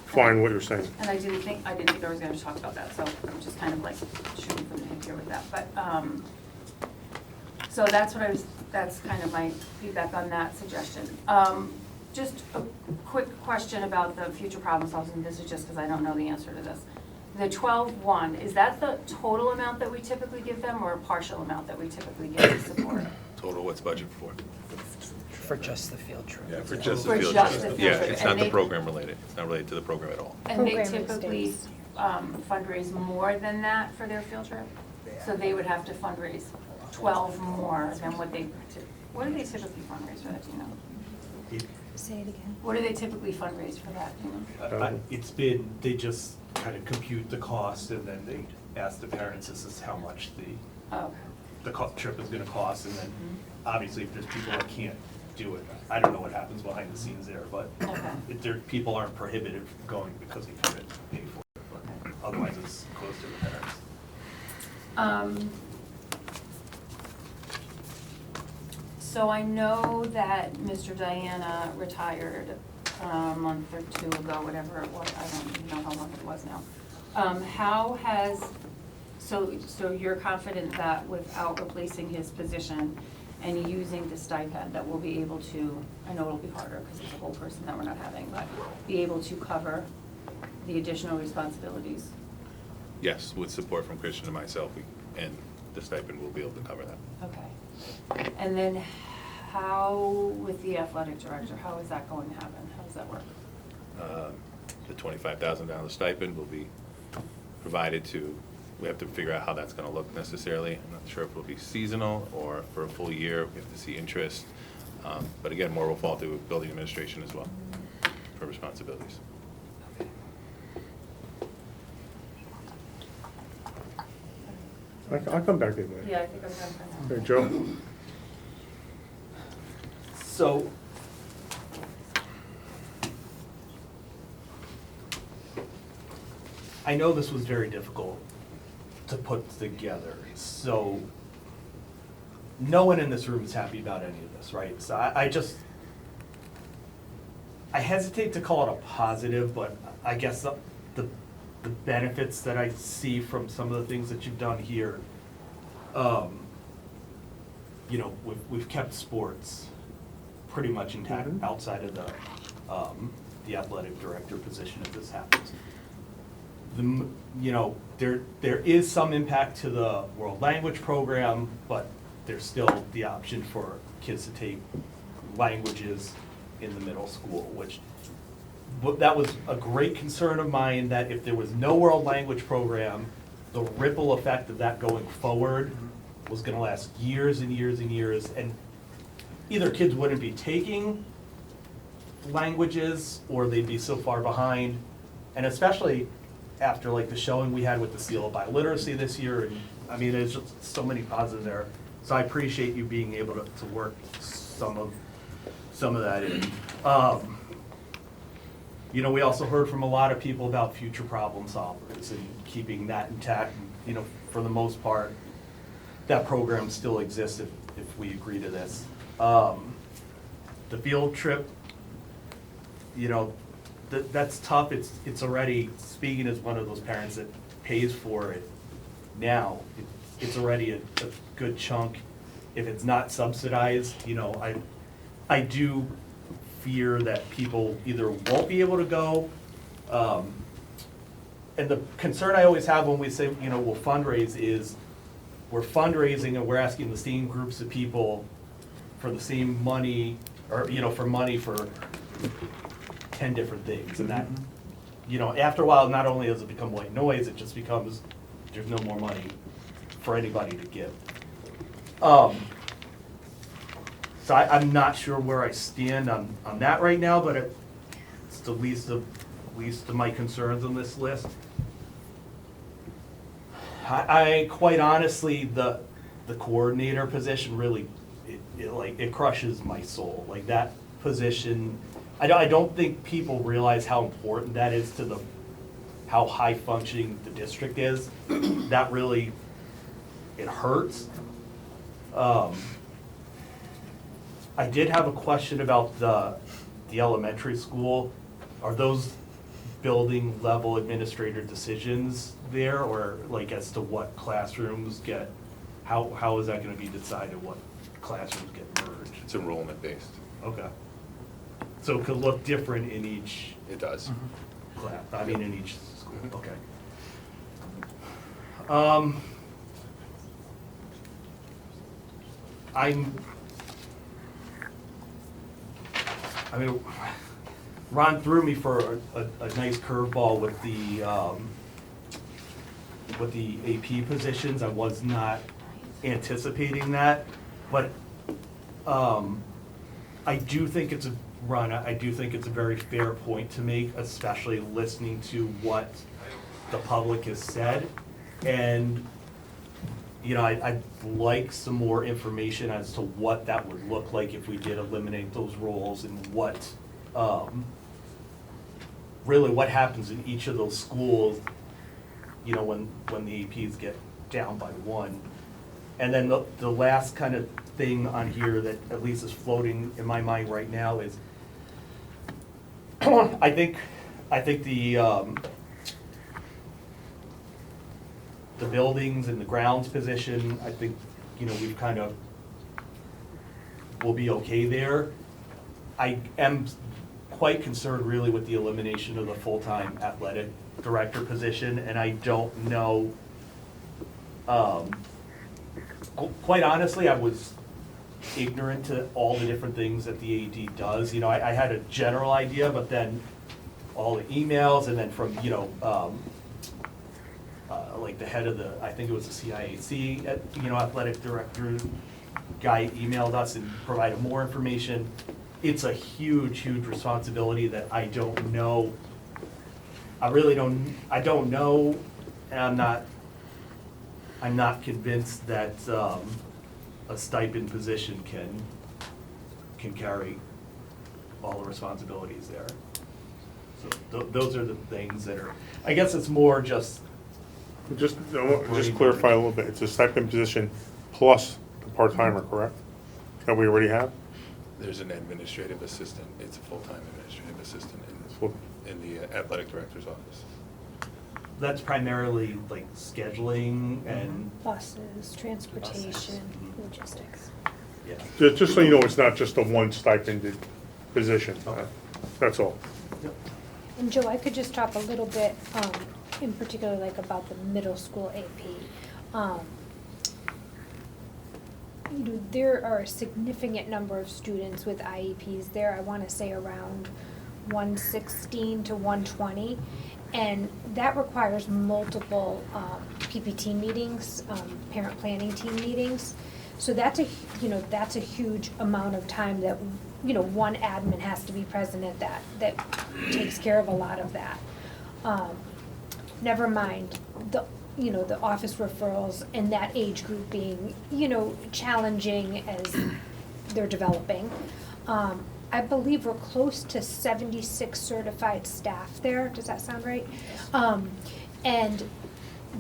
fine what you're saying. And I didn't think I was gonna talk about that, so I'm just kind of like shooting from the hip here with that, but, so that's kind of my feedback on that suggestion. Just a quick question about the future problem solvers, and this is just because I don't know the answer to this. The 12-1, is that the total amount that we typically give them, or a partial amount that we typically give to support? Total, what's budget for? For just the field trip. Yeah, for just the For field just trip. the field Yeah, trip. it's And not the they- program related. It's not related to the program at all. And they Programming typically stays. fundraise more than that for their field trip? So they would have to fundraise 12 more than what they, what do they typically fundraise for that, do you know? Say it again. What do they typically fundraise for that, do you know? It's been, they just kind of compute the cost and then they ask the parents, this is how much Oh, the trip is gonna cost, and then obviously if there's people that can't do it, I don't know what happens behind the scenes there, but okay. if there, people aren't prohibited from going because they couldn't pay for it, but otherwise it's close to the parents. So I know that Mr. Diana retired a month or two ago, whatever it was, I don't even know how long it was now. How has, so you're confident that without replacing his position and using the stipend, that we'll be able to, I know it'll be harder because it's a whole person that we're not having, but be able to cover the additional responsibilities? Yes, with support from Christian and myself, and the stipend will be able to cover that. Okay. And then how, with the athletic director, how is that going to happen? How does that work? The $25,000 stipend will be provided to, we have to figure out how that's going to look necessarily. I'm not sure if it will be seasonal or for a full year. We have to see interest. But again, more will fall to building administration as well for responsibilities. I'll come back to you, man. Yeah, I think I'm done for now. Okay, Joe? So, I know this was very difficult to put together, so no one in this room is happy about any of this, right? So I hesitate to call it a positive, but I guess the benefits that I see from some of the things that you've done here, we've kept sports pretty much intact outside of the athletic director position if this happens. There is some impact to the world language program, but there's still the option for kids to take languages in the middle school, that was a great concern of mine, that if there was no world language program, the ripple effect of that going forward was gonna last years and years and years, and either kids wouldn't be taking languages, or they'd be so far behind, and especially after like the showing we had with the Seal of Biliteracy this year, and I mean, there's just so many positives there. So I appreciate you being able to work some of that in. We also heard from a lot of people about future problem solvers and keeping that intact. For the most part, that program still exists if we agree to this. The field trip, that's tough. It's already, speaking as one of those parents that pays for it now, it's already a good chunk. If it's not subsidized, I do fear that people either won't be able to go, and the concern I always have when we say, you know, we'll fundraise is, we're fundraising and we're asking the same groups of people for the same money, or, you know, for money for 10 different things, and that, you know, after a while, not only does it become white noise, it just becomes, there's no more money for anybody to give. So I'm not sure where I stand on that right now, but it's the least of my concerns on this list. I quite honestly, the coordinator position really, it crushes my soul. Like, that position, I don't think people realize how important that is to how high functioning the district is. That really, it hurts. I did have a question about the elementary school. Are those building level administrator decisions there, or like as to what classrooms get, how is that gonna be decided, what classrooms get merged? It's enrollment based. Okay. So it could look different in each It does. class, I mean, in each school, okay. I mean, Ron threw me for a nice curveball with the AP positions. I was not anticipating that, but I do think it's a very fair point to make, especially listening to what the public has said. And, you know, I'd like some more information as to what that would look like if we did eliminate those roles, and what, really what happens in each of those schools, you know, when the APs get down by one. And then the last kind of thing on here that at least is floating in my mind right now is, I think the buildings and the grounds position, I think, you know, we've kind of, we'll be okay there. I am quite concerned really with the elimination of the full-time athletic director position, and I don't know, quite honestly, I was ignorant to all the different things that the AD does. You know, I had a general idea, but then all the emails, and then from, you know, like the head of I think it was the CIAC, you know, athletic director guy emailed us and provided more information. It's a huge, huge responsibility that I don't know. I don't know, and I'm not convinced that a stipend position can carry all the responsibilities there. So those are the things that are, I guess it's more just. Just clarify a little bit, it's a stipend position plus the part-timer, correct? That we already have? There's an administrative assistant. It's a full-time administrative assistant Full- in the athletic director's office. That's primarily like scheduling and, Buses, transportation, Buses. logistics. yeah. Just so you know, it's not just a one stipended position, Okay. that's all. And Joe, I could just talk a little bit, in particular, like about the middle school AP. You know, there are a significant number of students with IEPs there. I want to say around 116 to 120. And that requires multiple PPT meetings, parent planning team meetings. So that's a huge amount of time that, you know, one admin has to be present at that takes care of a lot of that. Never mind the office referrals and that age group being, you know, challenging as they're developing. I believe we're close to 76 certified staff there. Does that sound right? And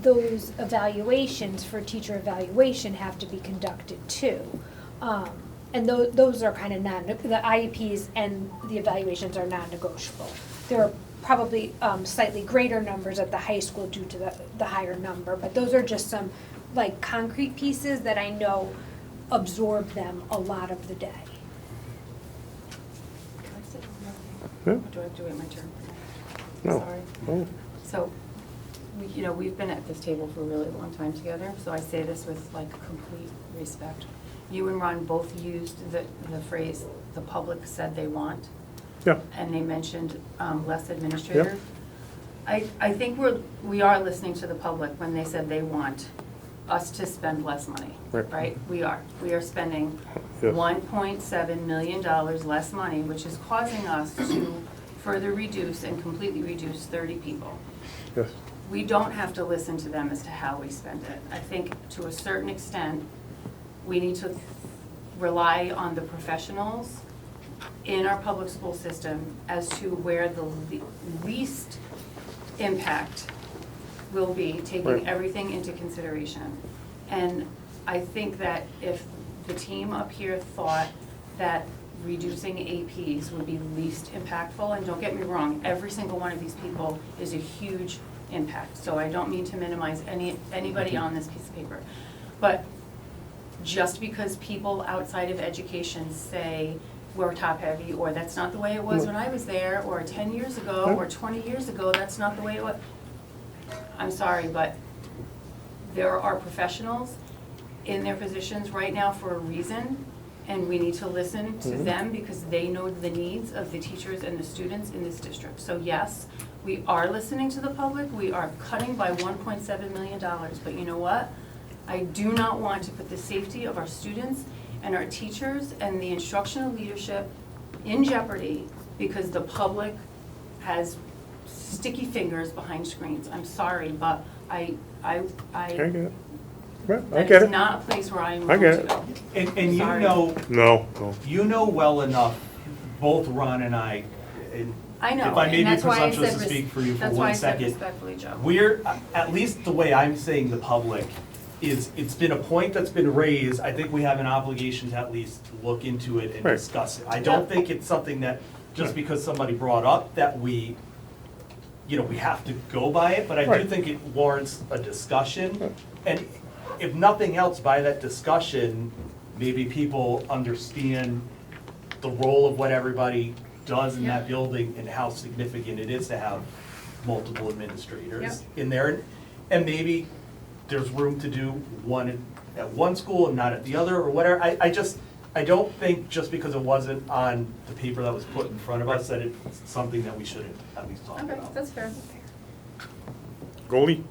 those evaluations for teacher evaluation have to be conducted too. And those are kind of the IEPs and the evaluations are non-negotiable. There are probably slightly greater numbers at the high school due to the higher number, but those are just some like concrete pieces that I know absorb them a lot of the day. Yeah. Do I have to wait my turn? No. Sorry. Oh. So, we've been at this table for a really long time together, so I say this with like complete respect. You and Ron both used the phrase, "the public said they want," Yeah, and they mentioned less administrators. I think we are listening to the public when they said they want us to spend less money, Right. right? We are spending Yes. $1.7 million less money, which is causing us to further reduce and completely reduce 30 people. yes, We don't have to listen to them as to how we spend it. I think to a certain extent, we need to rely on the professionals in our public school system as to where the least impact will be, taking Right. everything into consideration. And I think that if the team up here thought that reducing APs would be least impactful, and don't get me wrong, every single one of these people is a huge impact, so I don't mean to minimize anybody on this piece of paper. But just because people outside of education say we're top-heavy, or that's not the way it was when I was there, or 10 years ago, or 20 years ago, that's not the way it was. I'm sorry, but there are professionals in their positions right now for a reason, and we need to listen to them because they know the needs of the teachers and the students in this district. So yes, we are listening to the public, we are cutting by $1.7 million, but you know what? I do not want to put the safety of our students and our teachers and the instructional leadership in jeopardy because the public has sticky fingers behind screens. I'm sorry, but I get it. Right, I that get is it. not a place where I am I going get to it. go. And you Sorry. know, No, well enough, both Ron and I, and I know, if I may and be that's why I presumptuous said, to speak for you for that's why I 1 said second, respectfully, Joe. we're, at least the way I'm saying the public, is it's been a point that's been raised, I think we have an obligation to at least look into it and Right. discuss it. I don't think it's something that, just because somebody brought up, that we have to go by it, but I do Right. think it warrants a discussion. And if nothing else, by that discussion, maybe people understand the role of what everybody does in that Yeah. building and how significant it is to have multiple administrators Yeah. in there. And maybe there's room to do one at one school and not at the other, or whatever. I don't think just because it wasn't on the paper that was put in front of us, that it's something that we shouldn't at least talk Okay, about. that's fair. Goldie?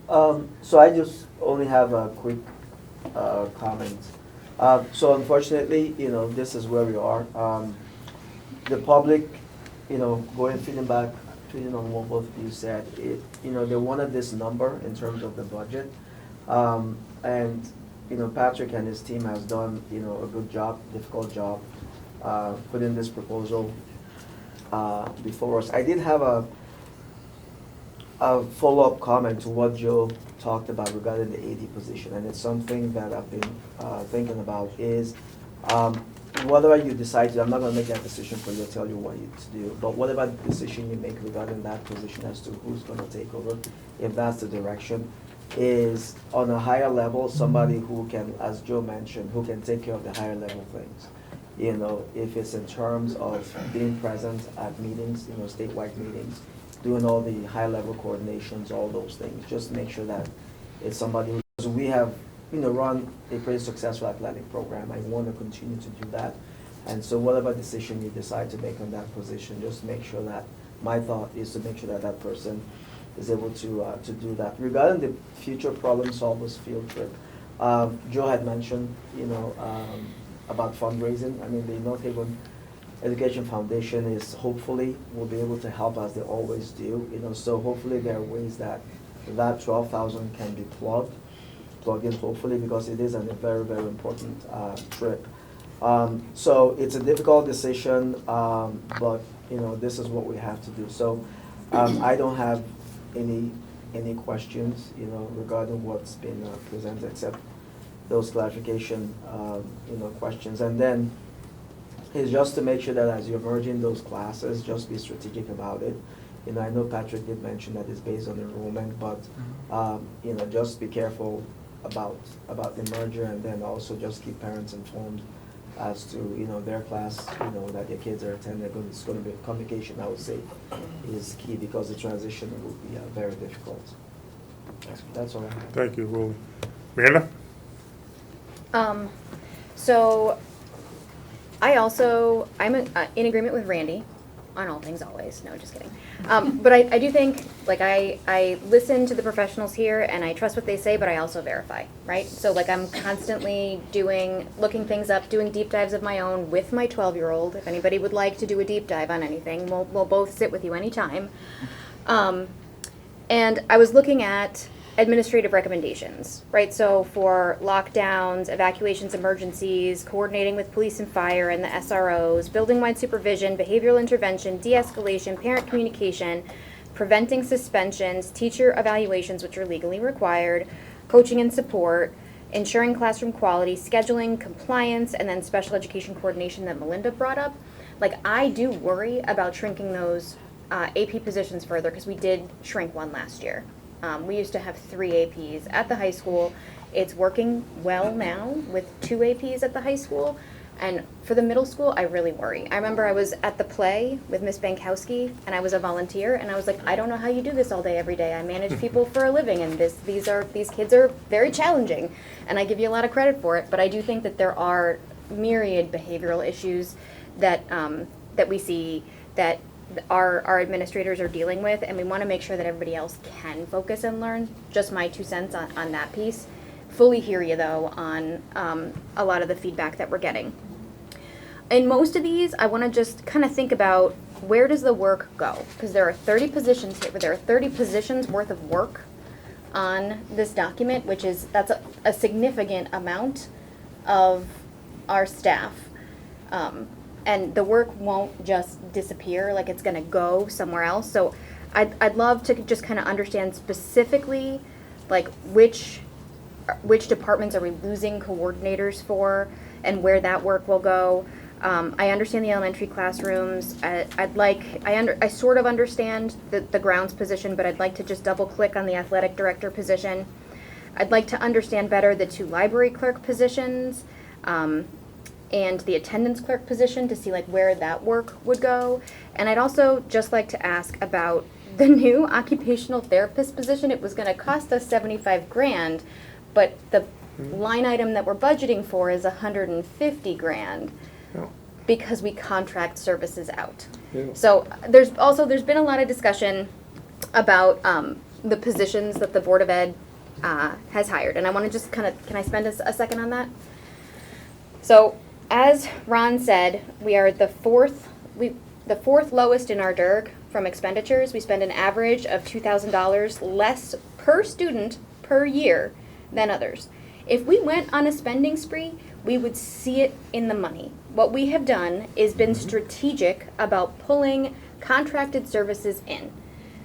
So I just only have a quick comment. So unfortunately, this is where we are. The public, feeding on what both of you said, they wanted this number in terms of the budget. And, Patrick and his team has done, a good job, difficult job, putting this proposal before us. I did have a follow-up comment to what Joe talked about regarding the AD position, and it's something that I've been thinking about is whatever you decide to, I'm not going to make that decision for you, I'll tell you what you to do, but whatever decision you make regarding that position as to who's going to take over, if that's the direction, is on a higher level, somebody who can, as Joe mentioned, who can take care of the higher level things. If it's in terms of being present at meetings, statewide meetings, doing all the high-level coordinations, all those things. Just make sure that it's somebody who, because we have, run a pretty successful athletic program. I want to continue to do that. And so whatever decision you decide to make on that position, just make sure that, my thought is to make sure that that person is able to do that. Regarding the future problem solvers field trip, Joe had mentioned, about fundraising. I mean, the North Haven Education Foundation is hopefully will be able to help as they always do. So hopefully there are ways that 12,000 can be plugged in hopefully, because it is a very, very important trip. So it's a difficult decision, but this is what we have to do. So I don't have any questions regarding what's been presented, except those clarification questions. And then is just to make sure that as you're merging those classes, just be strategic about it. I know Patrick did mention that it's based on enrollment, but just be careful about the merger, and then also just keep parents informed as to, their class, that their kids are attending, it's gonna be, communication, I would say, is key, because the transition will be very difficult. That's all I have. Thank you, Willie. Amanda? So I'm in agreement with Randy on all things always. No, just kidding. But I do think, like, I listen to the professionals here and I trust what they say, but I also verify, right? So, like, I'm constantly looking things up, doing deep dives of my own with my 12-year-old. If anybody would like to do a deep dive on anything, we'll both sit with you anytime. And I was looking at administrative recommendations, right? So for lockdowns, evacuations, emergencies, coordinating with police and fire and the SROs, building-wide supervision, behavioral intervention, de-escalation, parent communication, preventing suspensions, teacher evaluations, which are legally required, coaching and support, ensuring classroom quality, scheduling, compliance, and then special education coordination that Melinda brought up. Like, I do worry about shrinking those AP positions further, because we did shrink one last year. We used to have 3 APs at the high school. It's working well now with 2 APs at the high school. And for the middle school, I really worry. I remember I was at the play with Miss Bankowski, and I was a volunteer, and I was like, I don't know how you do this all day, every day. I manage people for a living, and these kids are very challenging, and I give you a lot of credit for it. But I do think that there are myriad behavioral issues that that we see that our administrators are dealing with, and we want to make sure that everybody else can focus and learn. Just my 2 cents on that piece. Fully hear you, though, on a lot of the feedback that we're getting. In most of these, I want to just kind of think about, where does the work go? Because there are 30 positions here, but there are 30 positions worth of work on this document, that's a significant amount of our staff. And the work won't just disappear, like it's gonna go somewhere else. So I'd love to just kind of understand specifically, like, which departments are we losing coordinators for, and where that work will go. I understand the elementary classrooms. I sort of understand the grounds position, but I'd like to just double click on the athletic director position. I'd like to understand better the 2 library clerk positions, and the attendance clerk position, to see like where that work would go. And I'd also just like to ask about the new occupational therapist position. It was gonna cost us $75,000, but the line item that we're budgeting for is $150,000 because we contract services out. So there's been a lot of discussion about the positions that the Board of Ed has hired. And I wanna just can I spend a second on that? So, as Ron said, we are the fourth lowest in our DIRG from expenditures. We spend an average of $2,000 less per student per year than others. If we went on a spending spree, we would see it in the money. What we have done is been strategic about pulling contracted services in.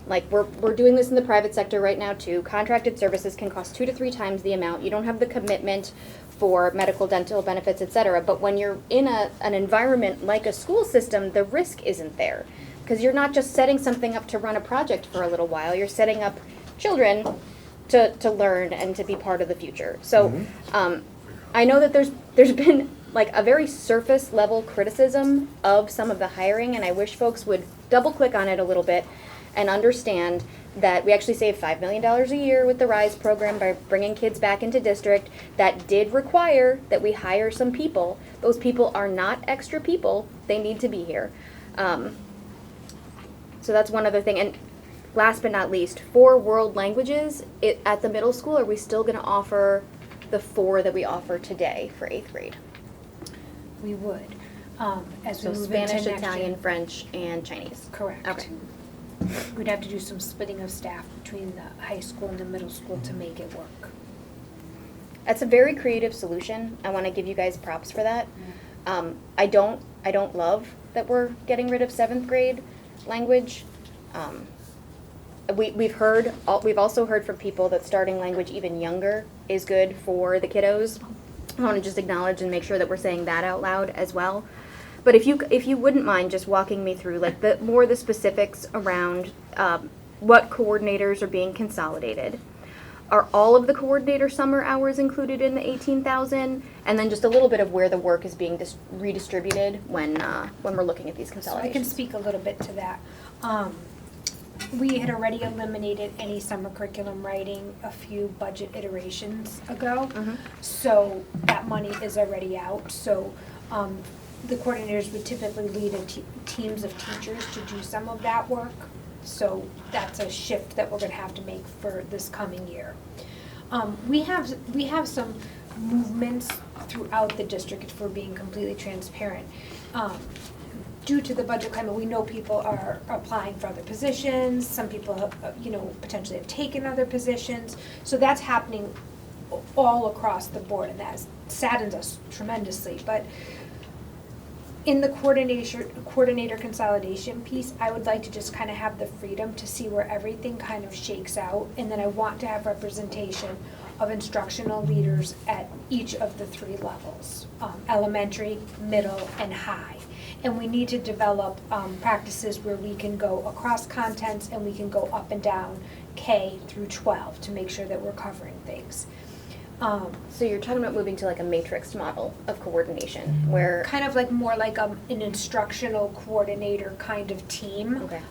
Like, we're doing this in the private sector right now too. Contracted services can cost 2 to 3 times the amount. You don't have the commitment for medical, dental benefits, etc. But when you're in an environment like a school system, the risk isn't there, because you're not just setting something up to run a project for a little while. You're setting up children to learn and to be part of the future. So I know that there's been like a very surface level criticism of some of the hiring, and I wish folks would double click on it a little bit and understand that we actually saved $5 million a year with the RISE program by bringing kids back into district. That did require that we hire some people. Those people are not extra people. They need to be here. So that's one other thing. And last but not least, for world languages, at the middle school, are we still going to offer the 4 that we offer today for 8th grade? We would. As we So move Spanish, into next Italian, year. French, and Chinese. Correct. Okay. We'd have to do some splitting of staff between the high school and the middle school to make it work. That's a very creative solution. I want to give you guys props for that. I don't love that we're getting rid of 7th grade language. We've also heard from people that starting language even younger is good for the kiddos. I want to just acknowledge and make sure that we're saying that out loud as well. But if you wouldn't mind just walking me through like the specifics around what coordinators are being consolidated. are all of the coordinator summer hours included in the 18,000? And then just a little bit of where the work is being redistributed when we're looking at these So I consolidations. can speak a little bit to that. We had already eliminated any summer curriculum writing a few budget iterations ago. So that money is already out. So the coordinators would typically lead teams of teachers to do some of that work. So that's a shift that we're gonna have to make for this coming year. We have some movements throughout the district, if we're being completely transparent. Due to the budget climate, we know people are applying for other positions, some people have, potentially have taken other positions. So that's happening all across the board, and that saddens us tremendously. But in the coordinator consolidation piece, I would like to just kind of have the freedom to see where everything kind of shakes out. And then I want to have representation of instructional leaders at each of the 3 levels, elementary, middle, and high. And we need to develop practices where we can go across contents and we can go up and down K through 12 to make sure that we're covering things. So you're talking about moving to like a matrix model of coordination where. Kind of like more like an instructional coordinator kind of team. Okay.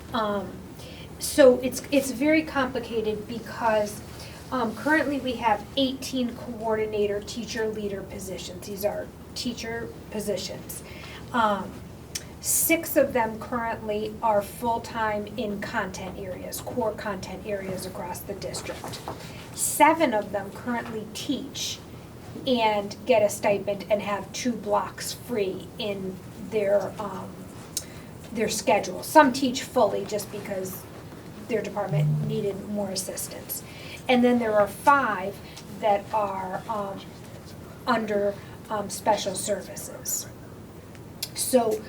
So it's very complicated because currently we have 18 coordinator teacher leader positions. These are teacher positions. 6 of them currently are full-time in content areas, core content areas across the district. 7 of them currently teach and get a stipend and have 2 blocks free in their schedule. Some teach fully just because their department needed more assistance. And then there are 5 that are under special services. So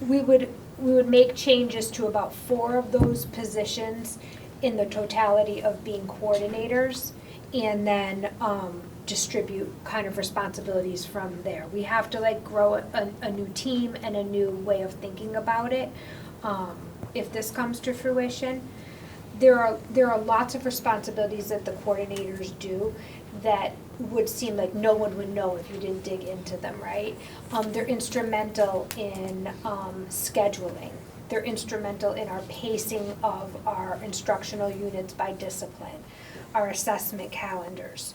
we would make changes to about 4 of those positions in the totality of being coordinators, and then distribute kind of responsibilities from there. We have to like grow a new team and a new way of thinking about it. If this comes to fruition, there are lots of responsibilities that the coordinators do that would seem like no one would know if you didn't dig into them, right? They're instrumental in scheduling. They're instrumental in our pacing of our instructional units by discipline, our assessment calendars.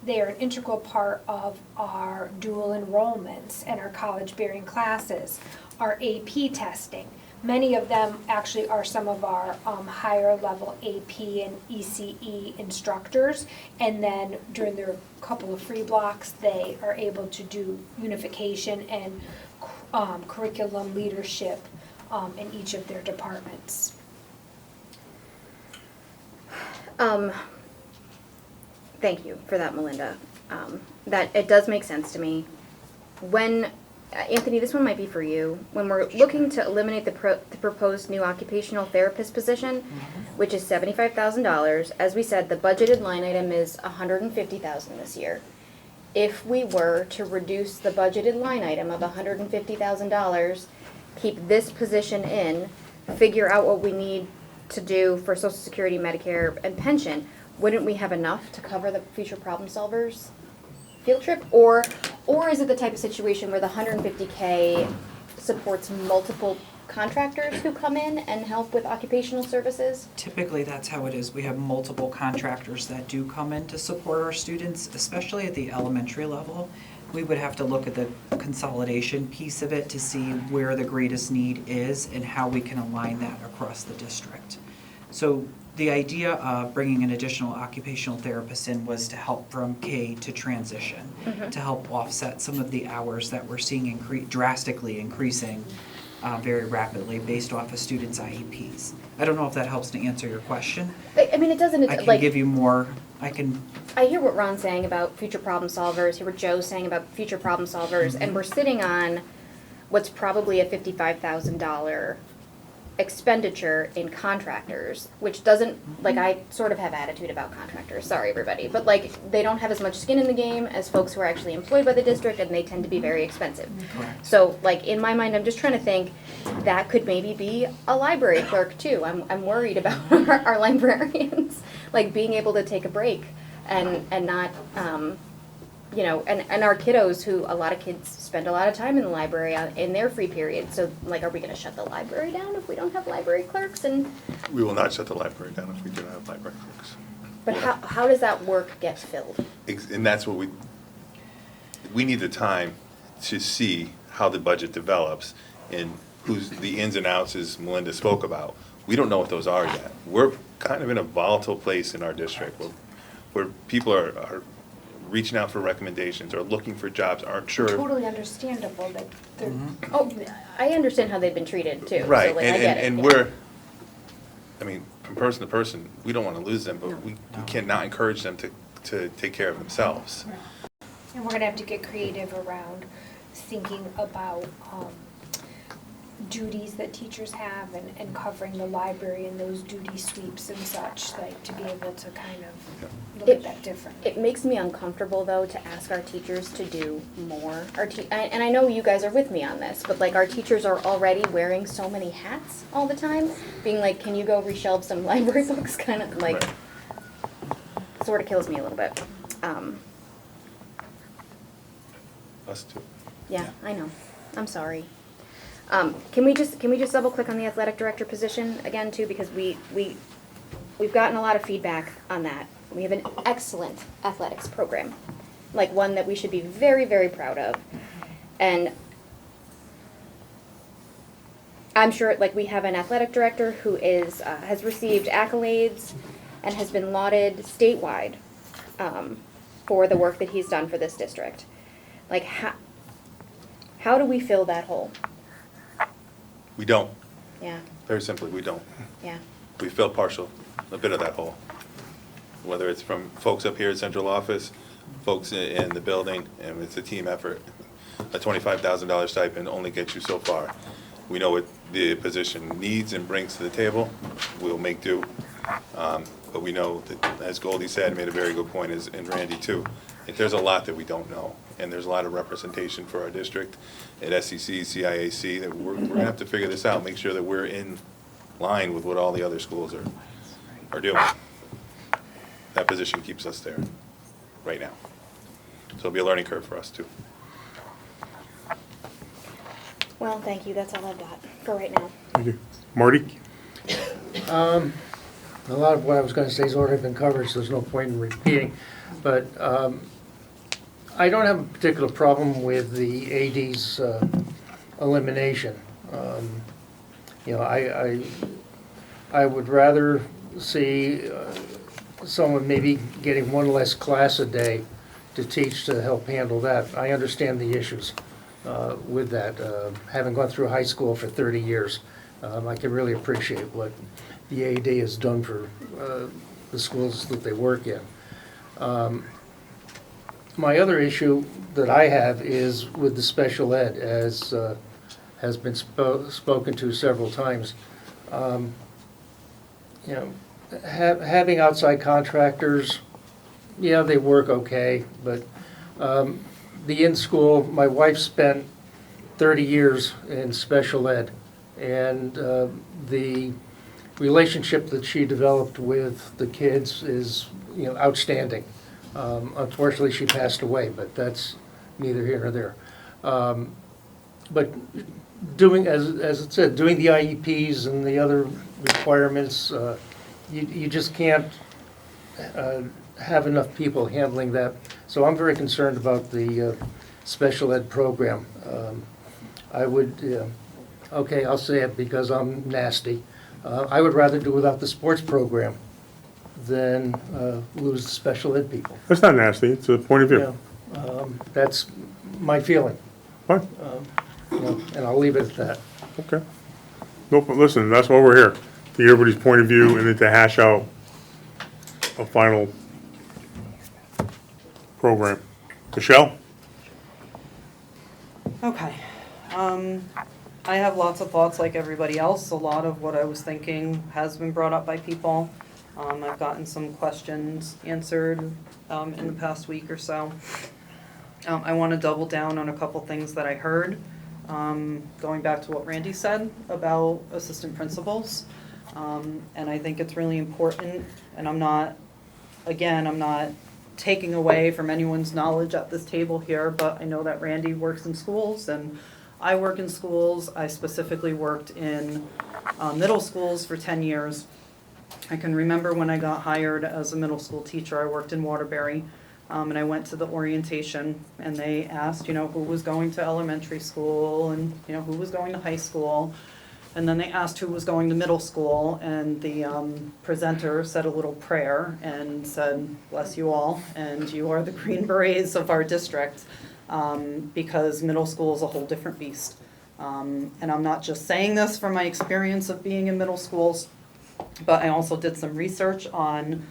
They are an integral part of our dual enrollments and our college-bearing classes, our AP testing. Many of them actually are some of our higher level AP and ECE instructors, and then during their couple of free blocks, they are able to do unification and curriculum leadership in each of their departments. Thank you for that, Melinda. That it does make sense to me. When Anthony, this one might be for you. When we're looking to eliminate the proposed new occupational therapist position, which is $75,000, as we said, the budgeted line item is $150,000 this year. If we were to reduce the budgeted line item of $150,000, keep this position in, figure out what we need to do for Social Security, Medicare, and pension, wouldn't we have enough to cover the future problem solvers field trip? Or is it the type of situation where the $150K supports multiple contractors who come in and help with occupational services? Typically, that's how it is. We have multiple contractors that do come in to support our students, especially at the elementary level. We would have to look at the consolidation piece of it to see where the greatest need is and how we can align that across the district. So the idea of bringing an additional occupational therapist in was to help from K to transition, to help offset some of the hours that we're seeing drastically increasing very rapidly based off of students' IEPs. I don't know if that helps to answer your question. I mean, it doesn't. I can give you more. I hear what Ron's saying about future problem solvers, hear what Joe's saying about future problem solvers, and we're sitting on what's probably a $55,000 expenditure in contractors, which doesn't, like, I sort of have attitude about contractors, sorry everybody, but like, they don't have as much skin in the game as folks who are actually employed by the district, and they tend to be very expensive. Correct. So, like, in my mind, I'm just trying to think, that could maybe be a library clerk too. I'm worried about our librarians, like, being able to take a break and not, you know, and our kiddos, who, a lot of kids spend a lot of time in the library in their free period. So, like, are we gonna shut the library down if we don't have library clerks? And, We will not shut the library down if we do not have library clerks. but how does that work get filled? And that's what we need the time to see how the budget develops and who's the ins and outs, as Melinda spoke about. We don't know what those are yet. We're kind of in a volatile place in our district where people are reaching out for recommendations or looking for jobs, aren't sure. Totally understandable that they're, Oh, I understand how they've been treated too. Right, So, like, I get it. and yeah. we're, I mean, from person to person, we don't want to lose them, but we cannot encourage them to take care of themselves. and we're gonna have to get creative around thinking about, duties that teachers have and covering the library and those duty sweeps and such, like, to be able to kind of look at that differently. It makes me uncomfortable, though, to ask our teachers to do more. And I know you guys are with me on this, but, like, our teachers are already wearing so many hats all the time, being like, can you go reshelve some library books, kind of, like, Right. sort of kills me a little bit. Us too. Yeah, I know. I'm sorry. Can we just double click on the athletic director position again too, because we've gotten a lot of feedback on that. We have an excellent athletics program, like one that we should be very, very proud of. And I'm sure, like, we have an athletic director who is, has received accolades and has been lauded statewide, for the work that he's done for this district. Like, how do we fill that hole? We don't. Yeah, Very simply, we don't. yeah. We fill a bit of that hole. Whether it's from folks up here at central office, folks in the building, and it's a team effort. A $25,000 stipend only gets you so far. We know what the position needs and brings to the table. We'll make do. But we know that, as Goldie said, made a very good point, and Randy too, there's a lot that we don't know. And there's a lot of representation for our district at SEC, CIAC, that we're gonna have to figure this out, make sure that we're in line with what all the other schools are doing. That position keeps us there right now. So it'll be a learning curve for us too. Well, thank you. That's all I've got for right now. Thank you. Marty? A lot of what I was gonna say has already been covered, so there's no point in repeating. But I don't have a particular problem with the AD's elimination. You know, I would rather see someone maybe getting one less class a day to teach to help handle that. I understand the issues with that. Having gone through high school for 30 years, I can really appreciate what the AD has done for the schools that they work in. My other issue that I have is with the special ed, as has been spoken to several times. You know, having outside contractors, yeah, they work okay, but the in-school, my wife spent 30 years in special ed, and the relationship that she developed with the kids is, you know, outstanding. Unfortunately, she passed away, but that's neither here nor there. But doing, as it said, doing the IEPs and the other requirements, you just can't have enough people handling that. So I'm very concerned about the special ed program. I would, okay, I'll say it because I'm nasty. I would rather do without the sports program than lose the special ed people. That's not nasty, it's a point of view. Yeah, that's my feeling, Fine, you know, and I'll leave it at that. okay. No, but listen, that's why we're here, to hear everybody's point of view and then to hash out a final program. Michelle? Okay. I have lots of thoughts like everybody else. A lot of what I was thinking has been brought up by people. I've gotten some questions answered in the past week or so. I want to double down on a couple things that I heard. Going back to what Randy said about assistant principals. And I think it's really important, and I'm not taking away from anyone's knowledge at this table here, but I know that Randy works in schools and I work in schools. I specifically worked in middle schools for 10 years. I can remember when I got hired as a middle school teacher, I worked in Waterbury, and I went to the orientation and they asked, who was going to elementary school and, who was going to high school. And then they asked who was going to middle school, and the presenter said a little prayer and said, "Bless you all, and you are the Green Berets of our district," because middle school is a whole different beast. And I'm not just saying this from my experience of being in middle schools, but I also did some research on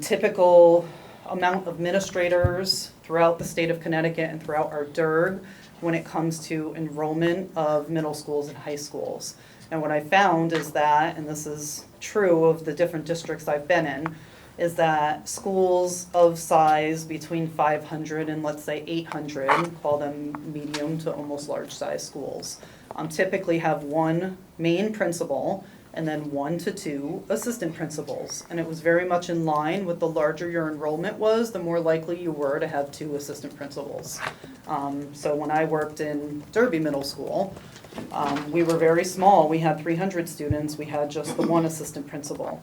typical amount of administrators throughout the state of Connecticut and throughout our DIRG when it comes to enrollment of middle schools and high schools. And what I found is that, and this is true of the different districts I've been in, is that schools of size between 500 and let's say 800, call them medium to almost large size schools, typically have one main principal and then 1 to 2 assistant principals. And it was very much in line with the larger your enrollment was, the more likely you were to have 2 assistant principals. So when I worked in Derby Middle School, we were very small. We had 300 students. We had just the 1 assistant principal.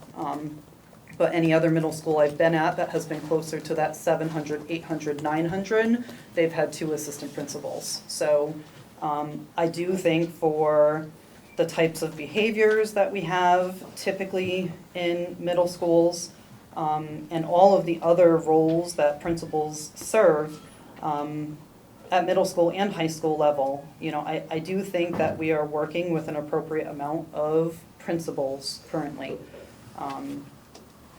But any other middle school I've been at that has been closer to that 700, 800, 900, they've had 2 assistant principals. So I do think for the types of behaviors that we have typically in middle schools, and all of the other roles that principals serve at middle school and high school level, I do think that we are working with an appropriate amount of principals currently.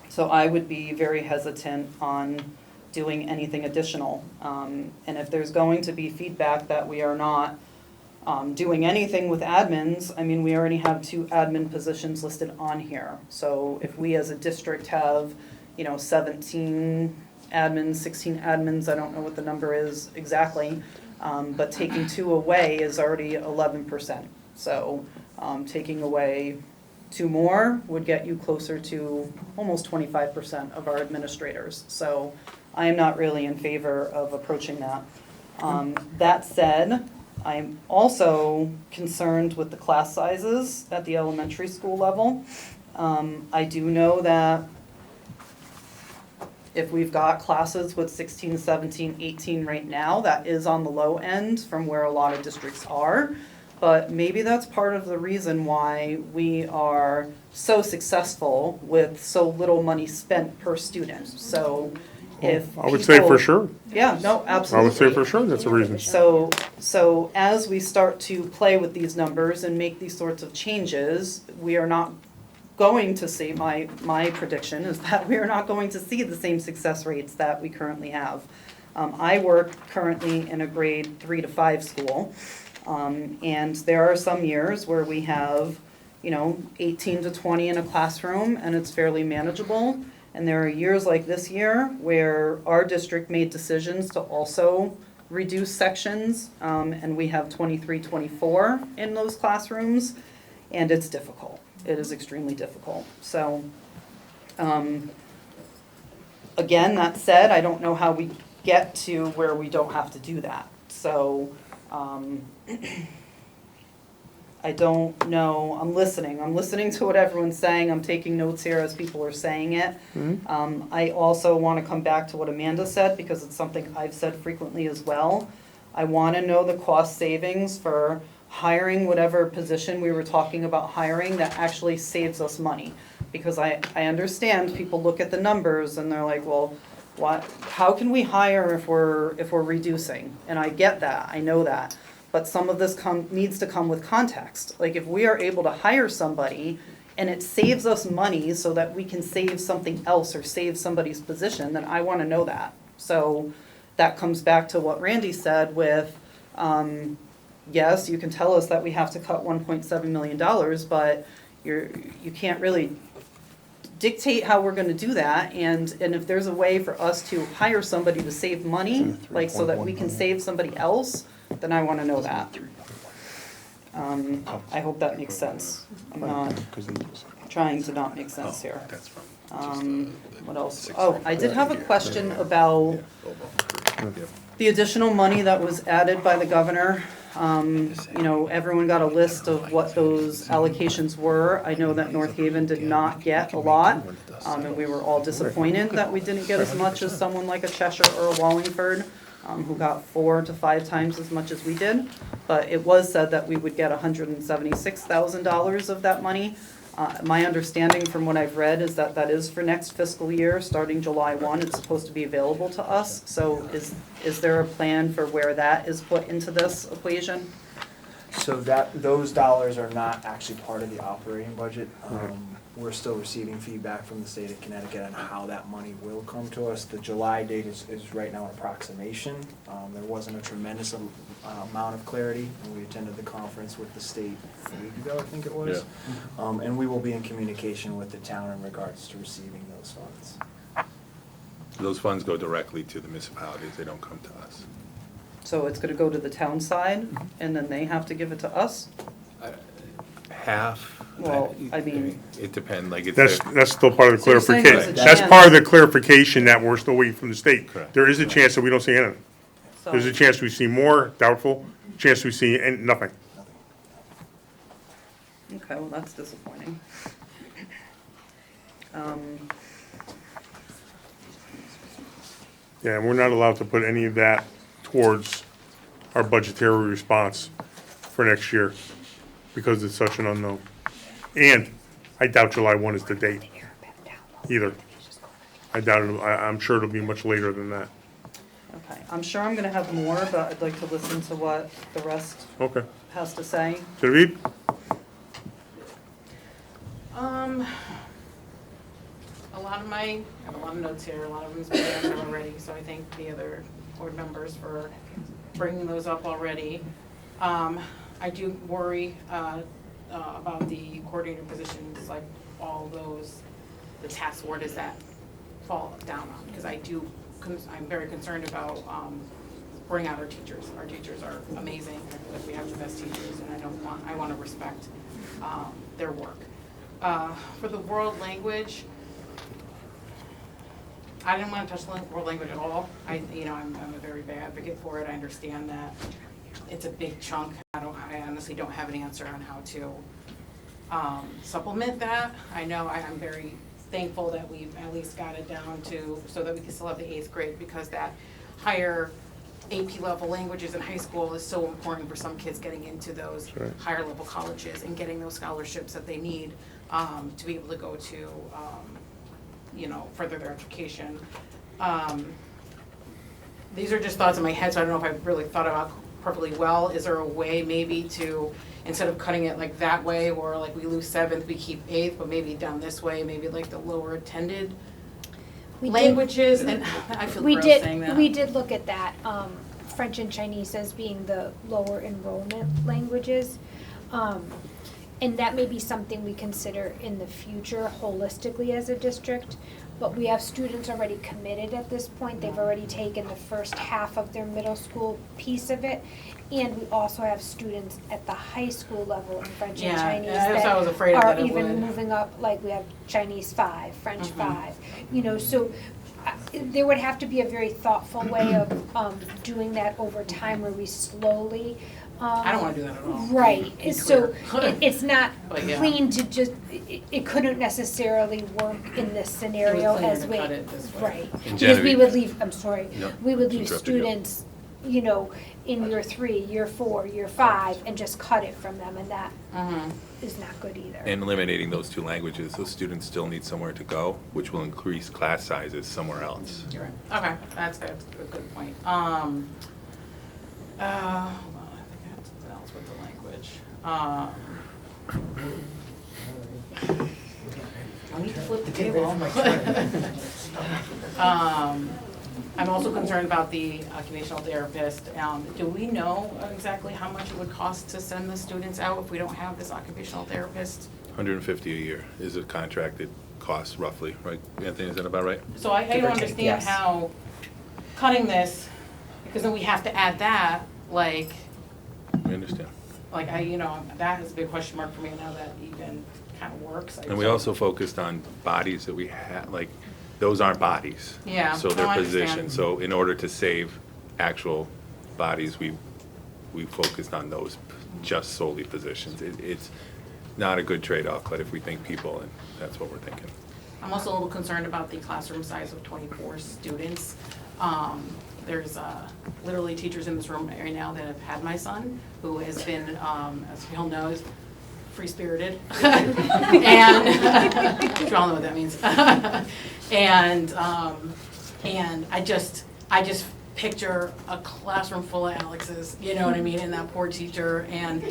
So I would be very hesitant on doing anything additional. And if there's going to be feedback that we are not doing anything with admins, we already have 2 admin positions listed on here. So if we as a district have, 17 admins, 16 admins, I don't know what the number is exactly, but taking 2 away is already 11%. So taking away 2 more would get you closer to almost 25% of our administrators. So I am not really in favor of approaching that. That said, I'm also concerned with the class sizes at the elementary school level. I do know that if we've got classes with 16, 17, 18 right now, that is on the low end from where a lot of districts are. But maybe that's part of the reason why we are so successful with so little money spent per student. So if I would say for sure. Yeah, no, absolutely. I would say for sure that's a reason. So as we start to play with these numbers and make these sorts of changes, we are not going to see, my prediction is that we are not going to see the same success rates that we currently have. I work currently in a grade 3 to 5 school, and there are some years where we have, 18 to 20 in a classroom and it's fairly manageable. And there are years like this year where our district made decisions to also reduce sections, and we have 23, 24 in those classrooms, and it's difficult. It is extremely difficult. So, again, that said, I don't know how we get to where we don't have to do that. So, I don't know. I'm listening to what everyone's saying. I'm taking notes here as people are saying it. I also want to come back to what Amanda said, because it's something I've said frequently as well. I want to know the cost savings for hiring whatever position we were talking about hiring that actually saves us money. Because I understand people look at the numbers and they're like, well, how can we hire if we're reducing? And I get that, I know that. But some of this needs to come with context. Like if we are able to hire somebody and it saves us money so that we can save something else or save somebody's position, then I want to know that. So that comes back to what Randy said with, yes, you can tell us that we have to cut $1.7 million, but you can't really dictate how we're gonna do that, and if there's a way for us to hire somebody to save money, like so that we can save somebody else, then I wanna know that. I hope that makes sense. I'm not trying to not make sense here. What else? Oh, I did have a question about the additional money that was added by the governor. You know, everyone got a list of what those allocations were. I know that North Haven did not get a lot, and we were all disappointed that we didn't get as much as someone like a Cheshire or a Wallingford, who got 4 to 5 times as much as we did. But it was said that we would get $176,000 of that money. My understanding from what I've read is that that is for next fiscal year, starting July 1, it's supposed to be available to us. So is there a plan for where that is put into this equation? So those dollars are not actually part of the operating budget. We're still receiving feedback from the state of Connecticut on how that money will come to us. The July date is right now an approximation. There wasn't a tremendous amount of clarity when we attended the conference with the state a week ago, I think it was. Yeah. And we will be in communication with the town in regards to receiving those funds. Those funds go directly to the municipalities, they don't come to us. So it's gonna go to the town side, and then they have to give it to us? Half? Well, I mean, It depends, like it's. That's still part of the So you're saying there's clarification. a That's chance- part of the clarification that we're still waiting from the state. Correct. There is a chance that we don't see anything. so, There's a chance we see more, doubtful, chance we see nothing. okay, well, that's disappointing. Yeah, and we're not allowed to put any of that towards our budgetary response for next year because it's such an unknown. And I doubt July 1 is the date either. I doubt it, I'm sure it'll be much later than that. Okay, I'm sure I'm gonna have more, but I'd like to listen to what the rest Okay. has to say. Genevieve? I have a lot of notes here, a lot of them's been answered already, so I thank the other board members for bringing those up already. I do worry, about the coordinator positions, like all those, the task where does that fall down on? Because I'm very concerned about, bringing out our teachers. Our teachers are amazing, like we have the best teachers, and I want to respect, their work. For the world language, I didn't want to touch world language at all. I'm a very big advocate for it. I understand that it's a big chunk. I honestly don't have an answer on how to supplement that. I know I'm very thankful that we've at least got it down to, so that we can still have the 8th grade, because that higher AP level languages in high school is so important for some kids getting into those right. higher level colleges and getting those scholarships that they need to be able to go to further their education. These are just thoughts in my head, so I don't know if I've really thought about perfectly well. Is there a way maybe to, instead of cutting it like that way, or like we lose 7th, we keep 8th, but maybe down this way, maybe like the lower attended languages? And I feel gross saying that. We did look at that, French and Chinese as being the lower enrollment languages. And that may be something we consider in the future holistically as a district. But we have students already committed at this point. They've already taken the first half of their middle school piece of it. And we also have students at the high school level in French and Chinese I was afraid that of are that it even would. moving up, like we have Chinese 5, French 5. So there would have to be a very thoughtful way of doing that over time where we slowly. I don't want to do that at all. Right, Be so clear. it's not But yeah. clean to just, it couldn't necessarily work in this scenario cleaner as to we, cut it this way. right. And Because we Genevieve- would leave, I'm sorry, No, we would leave interrupted you. students, in year 3, year 4, year 5, and just cut it from them, and that is not good either. And eliminating those 2 languages, those students still need somewhere to go, which will increase class sizes somewhere else. You're right. Okay, that's a good point. Hold on, I think I had something else with the language. I need to flip the table. I'm also concerned about the occupational therapist. Do we know exactly how much it would cost to send the students out if we don't have this occupational therapist? $150 a year is a contracted cost roughly, right? Anthony, is that about right? So I don't understand yes. how cutting this, because then we have to add that, like, We understand. that is a big question mark for me now that even kind of works. And we also focused on bodies that we had, like, those aren't bodies. Yeah, So no, they're I understand. positions. So in order to save actual bodies, we focused on those just solely positions. It's not a good trade-off, but if we think people, and that's what we're thinking. I'm also a little concerned about the classroom size of 24 students. There's literally teachers in this room right now that have had my son, who has been, as we all know, free-spirited. And you all know what that means. And I just picture a classroom full of Alexes, you know what I mean, and that poor teacher, and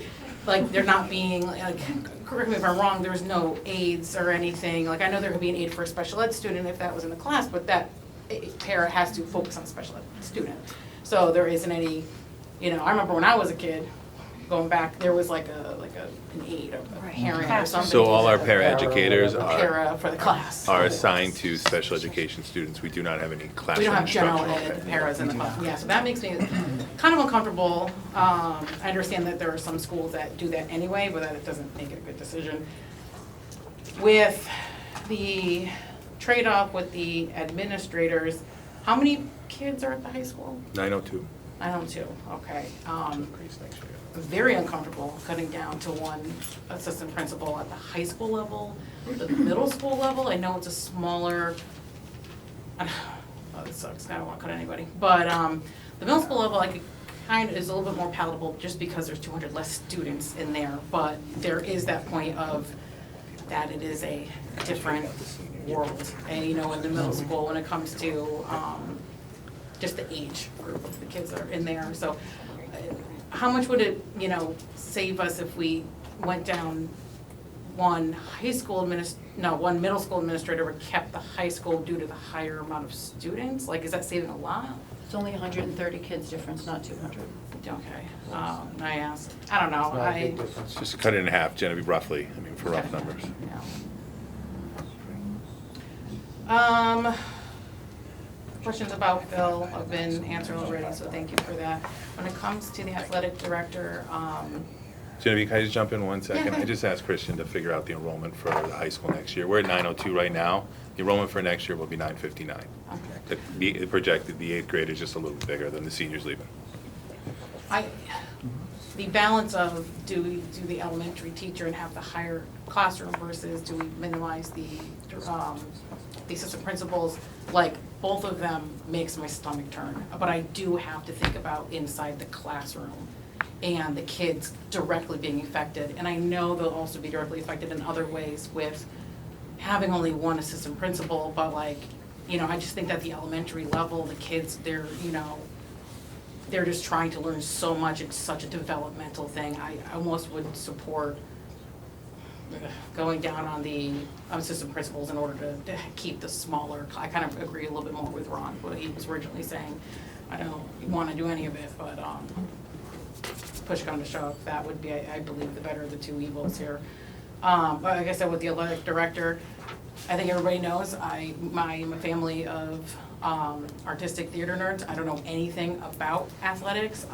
like they're not being, like, correct me if I'm wrong, there's no aides or anything. Like, I know there could be an aide for a special ed student if that was in the class, but that para has to focus on a special ed student. So there isn't any, I remember when I was a kid, going back, there was like an aide, a parent or something. So all our paraeducators Para for the class. are assigned to special education students. We do not have any classroom We don't have general instruction. ed paras in the class. Yeah, so that makes me kind of uncomfortable. I understand that there are some schools that do that anyway, but that doesn't make it a good decision. With the trade-off with the administrators, how many kids are at the high school? 902. 902, okay. Increase next year. I'm very uncomfortable cutting down to one assistant principal at the high school level, the middle school level. I know it's a smaller, oh, this sucks, I don't want to cut anybody. But the middle school level, I could kind of, is a little bit more palatable just because there's 200 less students in there. But there is that point of that it is a different world, and, in the middle school when it comes to just the age group of the kids that are in there. So how much would it, save us if we went down one one middle school administrator but kept the high school due to the higher amount of students? Like, is that saving a lot? It's only 130 kids difference, not 200. Okay, I asked. I don't know. Just cut it in half, Genevieve, roughly, for rough Okay. numbers. Yeah. Questions about Phil have been answered already, so thank you for that. When it comes to the athletic director, Genevieve, can I just jump in 1 second? Yeah. I just asked Christian to figure out the enrollment for the high school next year. We're at 902 right now. The enrollment for next year will be 959. The projected, the 8th grade is just a little bit bigger than the seniors leaving. the balance of do we do the elementary teacher and have the higher classroom versus do we minimize the assistant principals, like both of them makes my stomach turn. But I do have to think about inside the classroom and the kids directly being affected. And I know they'll also be directly affected in other ways with having only one assistant principal, but like, you know, I just think that the elementary level, the kids, they're, you know, they're just trying to learn so much. It's such a developmental thing. I almost would support going down on the assistant principals in order to keep the smaller. I kind of agree a little bit more with Ron, what he was originally saying. I don't want to do any of it, but push come to shove, that would be, I believe, the better of the two evils here. But like I said, with the athletic director, I think everybody knows I'm a family of artistic theater nerds. I don't know anything about athletics.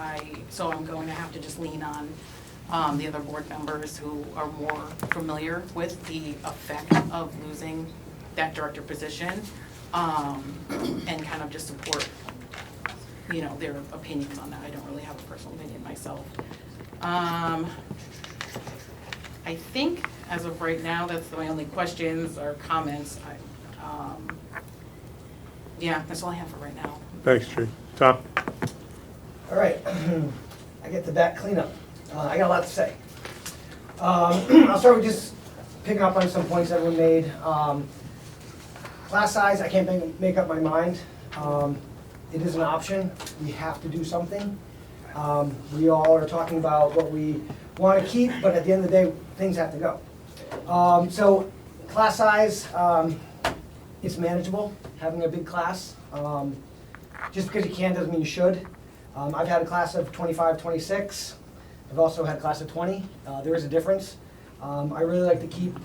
So I'm going to have to just lean on the other board members who are more familiar with the effect of losing that director position, and kind of just support, you know, their opinions on that. I don't really have a personal opinion myself. I think as of right now, that's my only questions or comments. Yeah, that's all I have for right now. Thanks, Tree. Tom? All right, I get the back cleanup. I got a lot to say. I'll start with just picking up on some points that were made. Class size, I can't make up my mind. It is an option. We have to do something. We all are talking about what we want to keep, but at the end of the day, things have to go. So class size, it's manageable, having a big class. just because you can doesn't mean you should. I've had a class of 25, 26. I've also had a class of 20. There is a difference. I really like to keep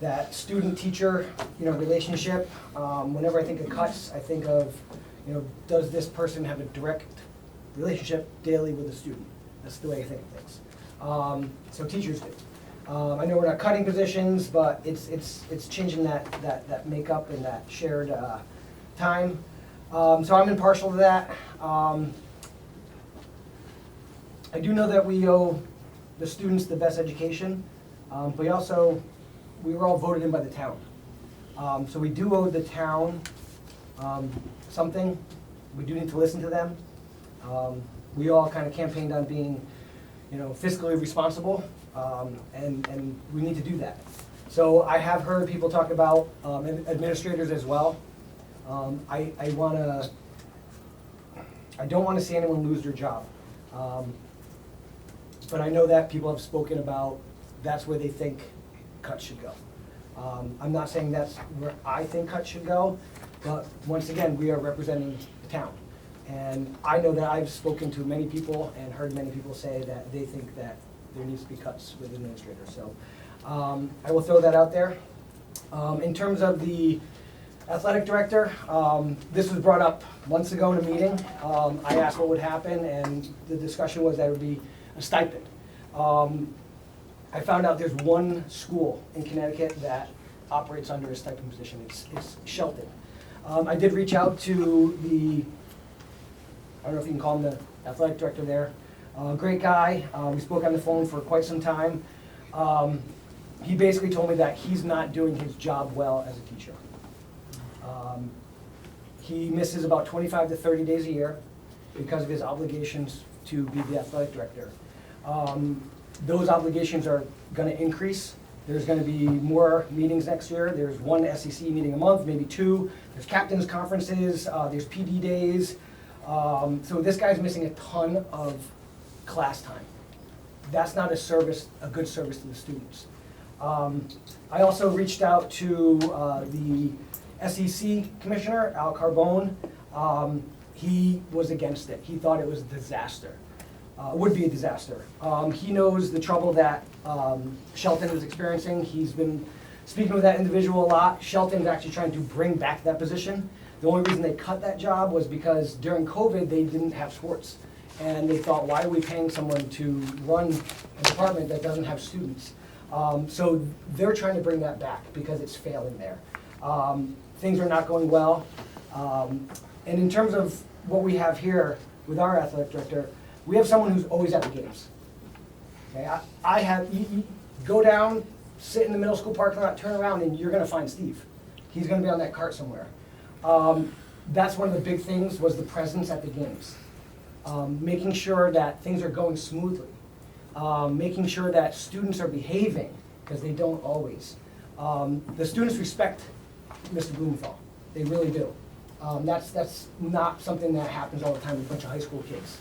that student-teacher, relationship. Whenever I think of cuts, I think of, does this person have a direct relationship daily with the student? That's the way I think of things. So teachers do. I know we're not cutting positions, but it's changing that makeup and that shared time. So I'm impartial to that. I do know that we owe the students the best education, but we were all voted in by the town. So we do owe the town something. We do need to listen to them. We all kind of campaigned on being, fiscally responsible, and we need to do that. So I have heard people talk about administrators as well. I don't want to see anyone lose their job. But I know that people have spoken about that's where they think cuts should go. I'm not saying that's where I think cuts should go, but once again, we are representing the town. And I know that I've spoken to many people and heard many people say that they think that there needs to be cuts with administrators. So I will throw that out there. In terms of the athletic director, this was brought up months ago in a meeting. I asked what would happen, and the discussion was that it would be a stipend. I found out there's one school in Connecticut that operates under a stipend position. It's Shelton. I did reach out to I don't know if you can call him the athletic director there. Great guy. We spoke on the phone for quite some time. He basically told me that he's not doing his job well as a teacher. He misses about 25 to 30 days a year because of his obligations to be the athletic director. Those obligations are going to increase. There's going to be more meetings next year. There's one SEC meeting a month, maybe two. There's captains' conferences. There's PD days. So this guy's missing a ton of class time. That's not a good service to the students. I also reached out to the SEC commissioner, Al Carbone. He was against it. He thought it was a disaster. Would be a disaster. He knows the trouble that Shelton is experiencing. He's been speaking with that individual a lot. Shelton's actually trying to bring back that position. The only reason they cut that job was because during COVID they didn't have sports. And they thought, why are we paying someone to run a department that doesn't have students? So they're trying to bring that back because it's failing there. Things are not going well. And in terms of what we have here with our athletic director, we have someone who's always at the games. Okay, I have, you go down, sit in the middle school parking lot, turn around, and you're gonna find Steve. He's gonna be on that cart somewhere. That's one of the big things, was the presence at the games. Making sure that things are going smoothly. Making sure that students are behaving, because they don't always. The students respect Mr. Blumenthal. They really do. That's not something that happens all the time with a bunch of high school kids.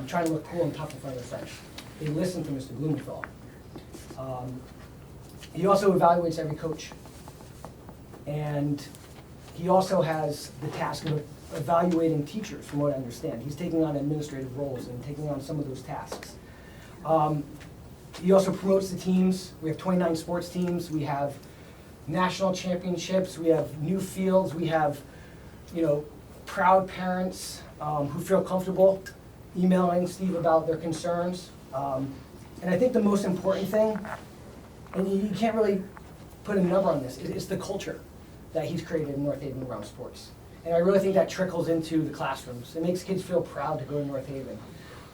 Trying to look cool and tough in front of their friends. They listen to Mr. Blumenthal. He also evaluates every coach. And he also has the task of evaluating teachers, from what I understand. He's taking on administrative roles and taking on some of those tasks. He also promotes the teams. We have 29 sports teams. We have national championships. We have new fields. We have, proud parents who feel comfortable emailing Steve about their concerns. And I think the most important thing, and you can't really put a number on this, is the culture that he's created in North Haven around sports. And I really think that trickles into the classrooms. It makes kids feel proud to go to North Haven.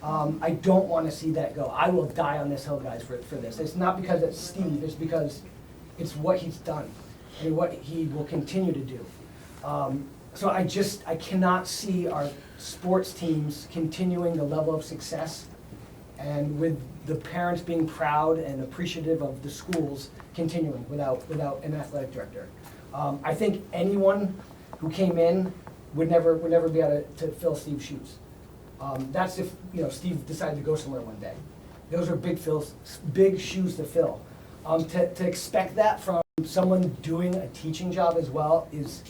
I don't want to see that go. I will die on this hill, guys, for this. It's not because it's Steve, it's because it's what he's done and what he will continue to do. So I cannot see our sports teams continuing the level of success, and with the parents being proud and appreciative of the schools continuing without an athletic director. I think anyone who came in would never be able to fill Steve's shoes. That's if Steve decided to go somewhere one day. Those are big shoes to fill. To expect that from someone doing a teaching job as well is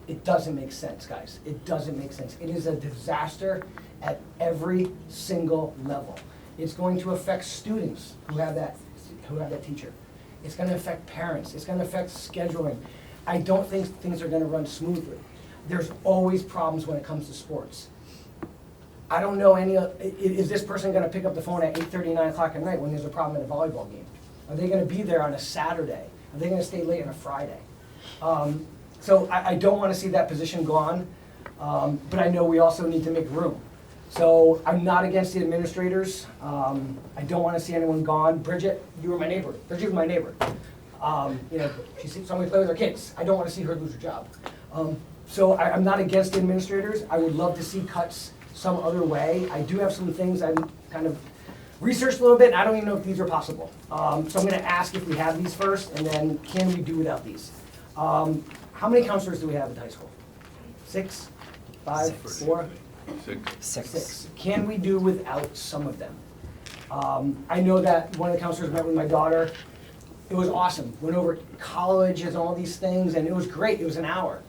It doesn't make sense, guys. It doesn't make sense. It is a disaster at every single level. It's going to affect students who have that teacher. It's gonna affect parents. It's gonna affect scheduling. I don't think things are gonna run smoothly. There's always problems when it comes to sports. I don't know is this person gonna pick up the phone at 8:30, 9 o'clock at night when there's a problem at a volleyball game? Are they gonna be there on a Saturday? Are they gonna stay late on a Friday? So I don't wanna see that position gone, but I know we also need to make room. So I'm not against the administrators. I don't wanna see anyone gone. Bridget, you were my neighbor. Bridget was my neighbor. You know, somebody play with her kids. I don't wanna see her lose her job. So I'm not against the administrators. I would love to see cuts some other way. I do have some things I'm kind of researched a little bit, and I don't even know if these are possible. So I'm gonna ask if we have these first, and then can we do without these? How many counselors do we have at the high school? 6? 5? 4? 6. Can we do without some of them? I know that one of the counselors met with my daughter. It was awesome. Went over college and all these things, and it was great. It was an hour.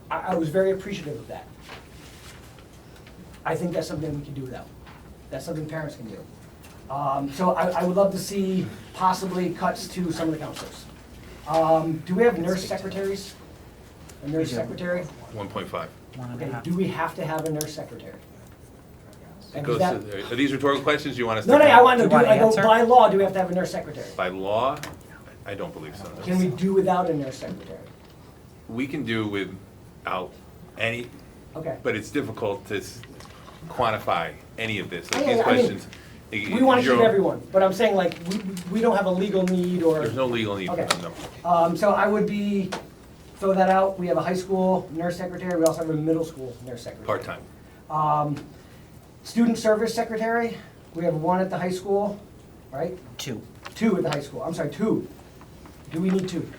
I was very appreciative of that. I think that's something we can do without. That's something parents can do. So I would love to see possibly cuts to some of the counselors. Do we have nurse secretaries? A nurse secretary? 1.5. Okay, do we have to have a nurse secretary? And Goes is that- to- Are these rhetorical questions you want us to? No, I want to Do you know, want to I go, answer? by law, do we have to have a nurse secretary? By law, I don't believe so. Can we do without a nurse secretary? We can do without any, Okay. but it's difficult to quantify any of this. Like Yeah, these I mean, questions. We want to keep everyone, but I'm saying like, we don't have a legal need or. There's no legal need for Okay. them, no. So I would throw that out. We have a high school nurse secretary. We also have a middle school nurse secretary. Part-time. Student service secretary, we have 1 at the high school, right? 2. 2 at the high school. I'm sorry, 2. Do we need 2?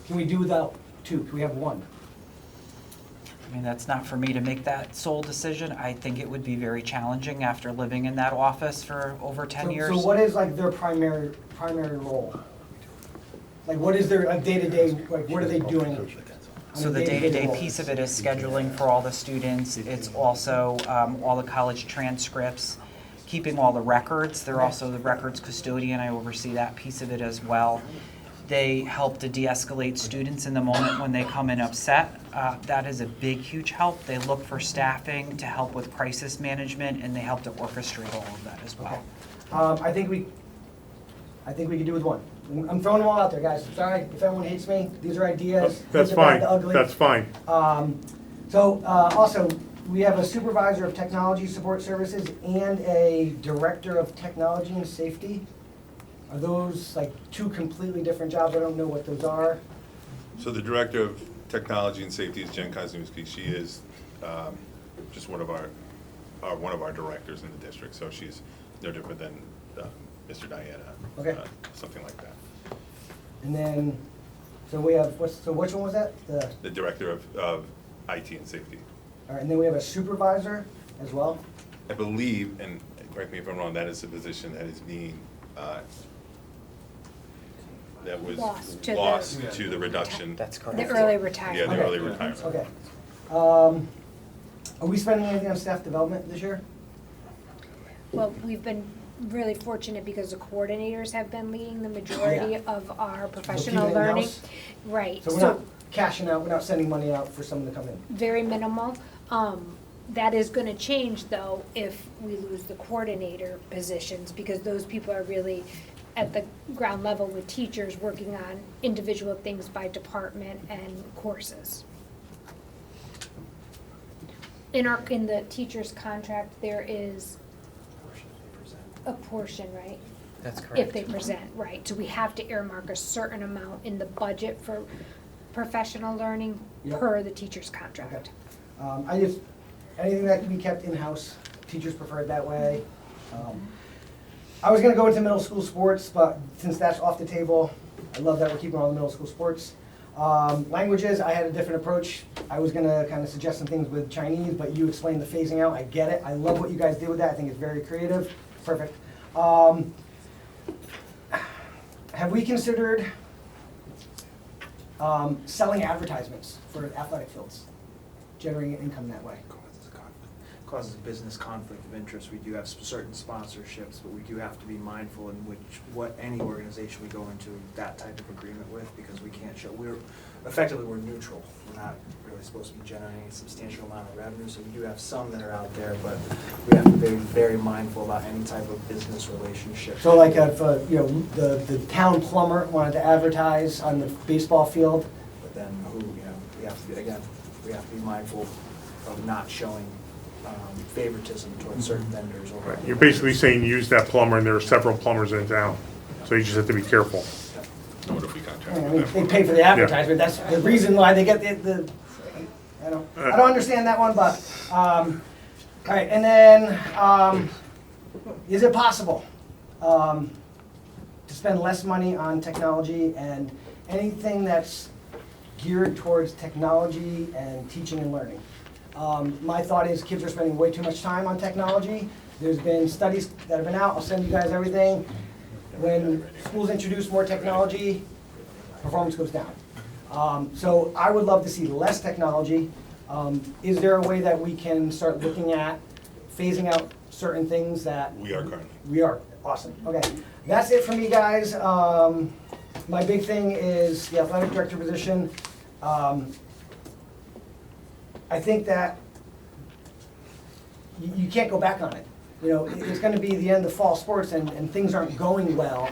Can we do without 2? Can we have 1? I mean, that's not for me to make that sole decision. I think it would be very challenging after living in that office for over 10 years. So what is like their primary role? Like what is their day-to-day, like what are they doing? on So a the day-to-day day-to-day role? piece of it is scheduling for all the students. It's also all the college transcripts, keeping all the records. They're also the records custodian. I oversee that piece of it as well. They help to de-escalate students in the moment when they come in upset. That is a big, huge help. They look for staffing to help with crisis management, and they help to orchestrate all of that as well. I think we could do with 1. I'm throwing them all out there, guys. Sorry if everyone hates me. These are ideas. That's Good, the bad, fine, the ugly. that's fine. Also, we have a supervisor of technology support services and a director of technology and safety. Are those like 2 completely different jobs? I don't know what those are. So the Director of Technology and Safety is Jen Kosniewski. She is just one of our directors in the district, so she's no different than Mr. Diana. Okay. Something like that. And then, so we have, which one was that? The Director of IT and Safety. All right, and then we have a supervisor as well? I believe, and correct me if I'm wrong, that is the position that is being, that was Lost to the- lost to the reduction. That's correct. The early Yeah, retirement. the early retirement. Okay. Are we spending anything on staff development this year? Well, we've been really fortunate because the coordinators have been leading the majority Yeah. of our We're professional keeping it learning. in-house? Right, So we're not cashing out, we're not sending money out for someone to come in? very minimal. That is gonna change though if we lose the coordinator positions, because those people are really at the ground level with teachers working on individual things by department and courses. In the teacher's contract, there is a portion, right? That's If correct. they present, right, so we have to earmark a certain amount in the budget for professional learning Yep. per the teacher's contract. Anything that can be kept in-house, teachers prefer it that way. I was gonna go into middle school sports, but since that's off the table, I love that we're keeping all the middle school sports. Languages, I had a different approach. I was gonna kind of suggest some things with Chinese, but you explained the phasing out, I get it. I love what you guys did with that, I think it's very creative, perfect. Have we considered selling advertisements for athletic fields, generating income that way. Causes a business conflict of interest. We do have certain sponsorships, but we do have to be mindful in what any organization we go into that type of agreement with, because we can't show, we're neutral. We're not really supposed to be generating a substantial amount of revenue, so we do have some that are out there, but we have to be very mindful about any type of business relationship. So like if, the town plumber wanted to advertise on the baseball field. But then we have to be mindful of not showing favoritism towards certain vendors. Over You're basically saying use that plumber, and there are several plumbers in town, so you just have to be careful. What if we contract I with mean, them? they pay for the advertisement, that's the reason why they get I don't understand that one, but, all right, and then, is it possible, to spend less money on technology and anything that's geared towards technology and teaching and learning? My thought is kids are spending way too much time on technology. There's been studies that have been out, I'll send you guys everything. When schools introduce more technology, performance goes down. So I would love to see less technology. Is there a way that we can start looking at phasing out certain things that? We are currently. We are, awesome, okay. That's it for me, guys. My big thing is the athletic director position. I think that you can't go back on it. It's gonna be the end of fall sports and things aren't going well,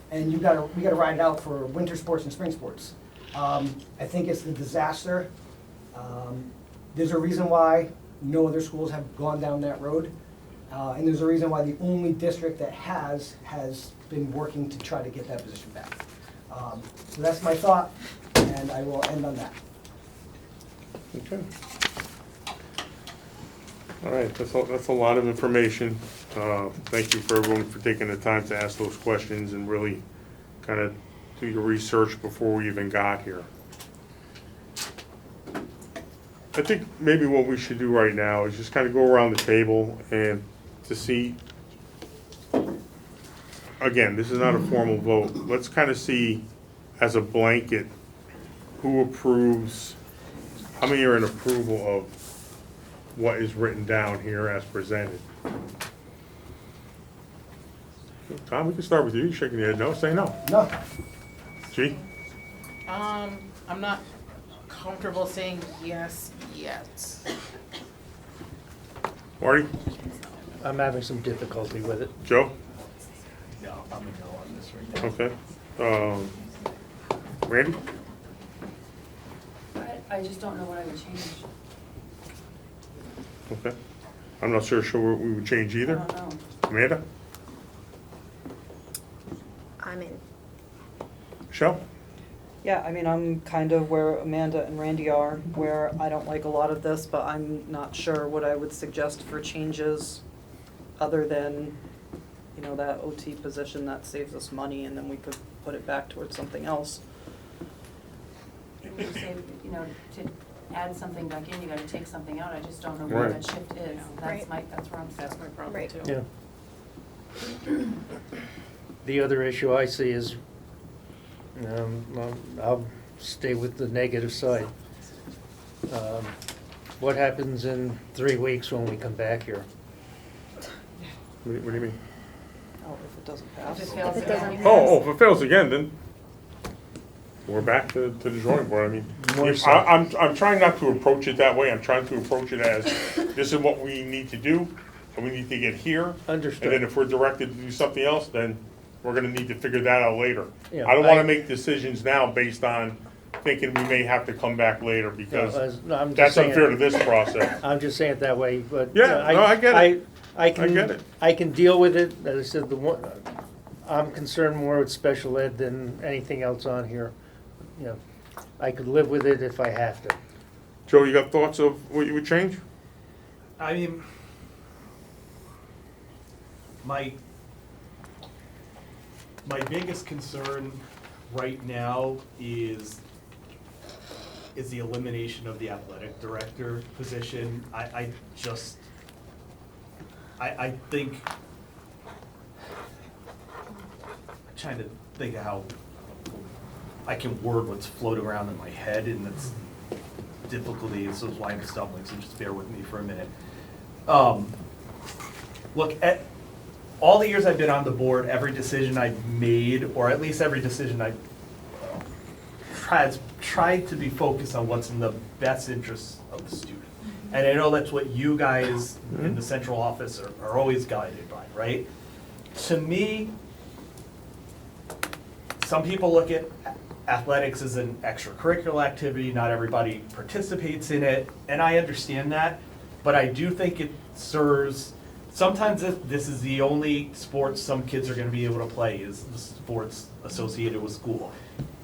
and we gotta ride it out for winter sports and spring sports. I think it's the disaster. There's a reason why no other schools have gone down that road, and there's a reason why the only district that has been working to try to get that position back. So that's my thought, and I will end on that. Okay. All right, that's a lot of information. Thank you for everyone for taking the time to ask those questions and really kind of do your research before we even got here. I think maybe what we should do right now is just kind of go around the table and to see, again, this is not a formal vote. Let's kind of see as a blanket who approves, how many are in approval of what is written down here as presented. Tom, we can start with you. You're shaking your head no. Say no. No. G? I'm not comfortable saying yes yet. Marty? I'm having some difficulty with it. Joe? No, I'm gonna go on this right now. Okay. Randy? I just don't know what I would change. Okay. I'm not sure what we would change either. I don't know. Amanda? I'm in. Michelle? Yeah, I mean, I'm kind of where Amanda and Randy are, where I don't like a lot of this, but I'm not sure what I would suggest for changes other than, that OT position that saves us money and then we could put it back towards something else. When you say, to add something back in, you gotta take something out, I just don't know where Right. that shift is. Right. That's where I'm stuck. That's my problem Right. too. Yeah. The other issue I see is, I'll stay with the negative side. What happens in 3 weeks when we come back here? What do you mean? Oh, if it doesn't pass. If it fails If it again. doesn't Oh, if it fails again, then we're back to the drawing board. I mean, More so. I'm trying not to approach it that way. I'm trying to approach it as, this is what we need to do, and we need to get here. Understood. And then if we're directed to do something else, then we're gonna need to figure that out later. Yeah, I don't wanna make decisions now based on thinking we may have to come back later, because I'm just that's saying- unfair to this process. I'm just saying it that way, but. Yeah, no, I get it. I can, I get it. I can deal with it. As I said, I'm concerned more with special ed than anything else on here. I could live with it if I have to. Joe, you got thoughts of what you would change? I mean, my biggest concern right now is the elimination of the athletic director position. I think, trying to think of how I can word what's floating around in my head, and it's difficulty, so that's why I'm stumbling, so just bear with me for a minute. Look, at all the years I've been on the board, every decision I've made, or at least every decision I've tried to be focused on what's in the best interest of the student. And I know that's what you guys in the central office are always guided by, right? To me, some people look at athletics as an extracurricular activity, not everybody participates in it, and I understand that, but I do think it serves, sometimes this is the only sports some kids are gonna be able to play, is the sports associated with school.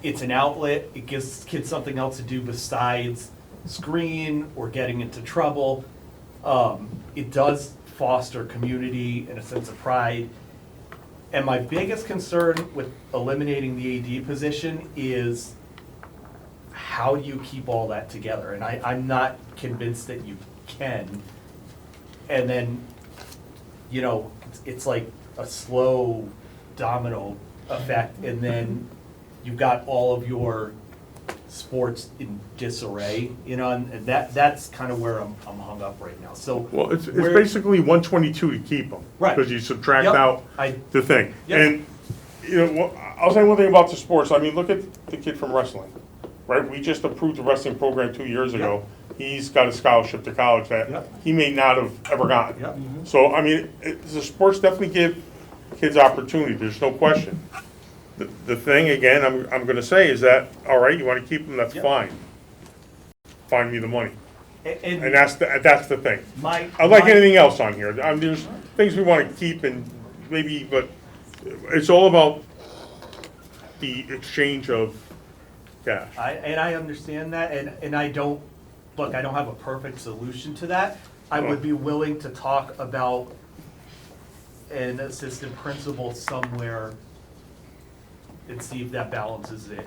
It's an outlet, it gives kids something else to do besides screen or getting into trouble. It does foster community and a sense of pride. And my biggest concern with eliminating the AD position is how do you keep all that together? And I'm not convinced that you can. And then, you know, it's like a slow domino effect, and then you've got all of your sports in disarray, you know, and that's kind of where I'm hung up right now. So Well, it's basically 122 to keep them. Right. Because you subtract Yep. out the thing. Yep. And, you know, I'll say one thing about the sports. I mean, look at the kid from wrestling, right? We just approved the wrestling program 2 years ago. He's got a scholarship to college that he may not have ever gotten. Yep. So, I mean, the sports definitely give kids opportunity. There's no question. The thing, again, I'm gonna say is that, all right, you wanna keep them, that's fine. Find me the money. And that's the thing. Like anything else on here, there's things we wanna keep and maybe, but it's all about the exchange of cash. I understand that, and I don't, look, I don't have a perfect solution to that. I would be willing to talk about an assistant principal somewhere and see if that balances it.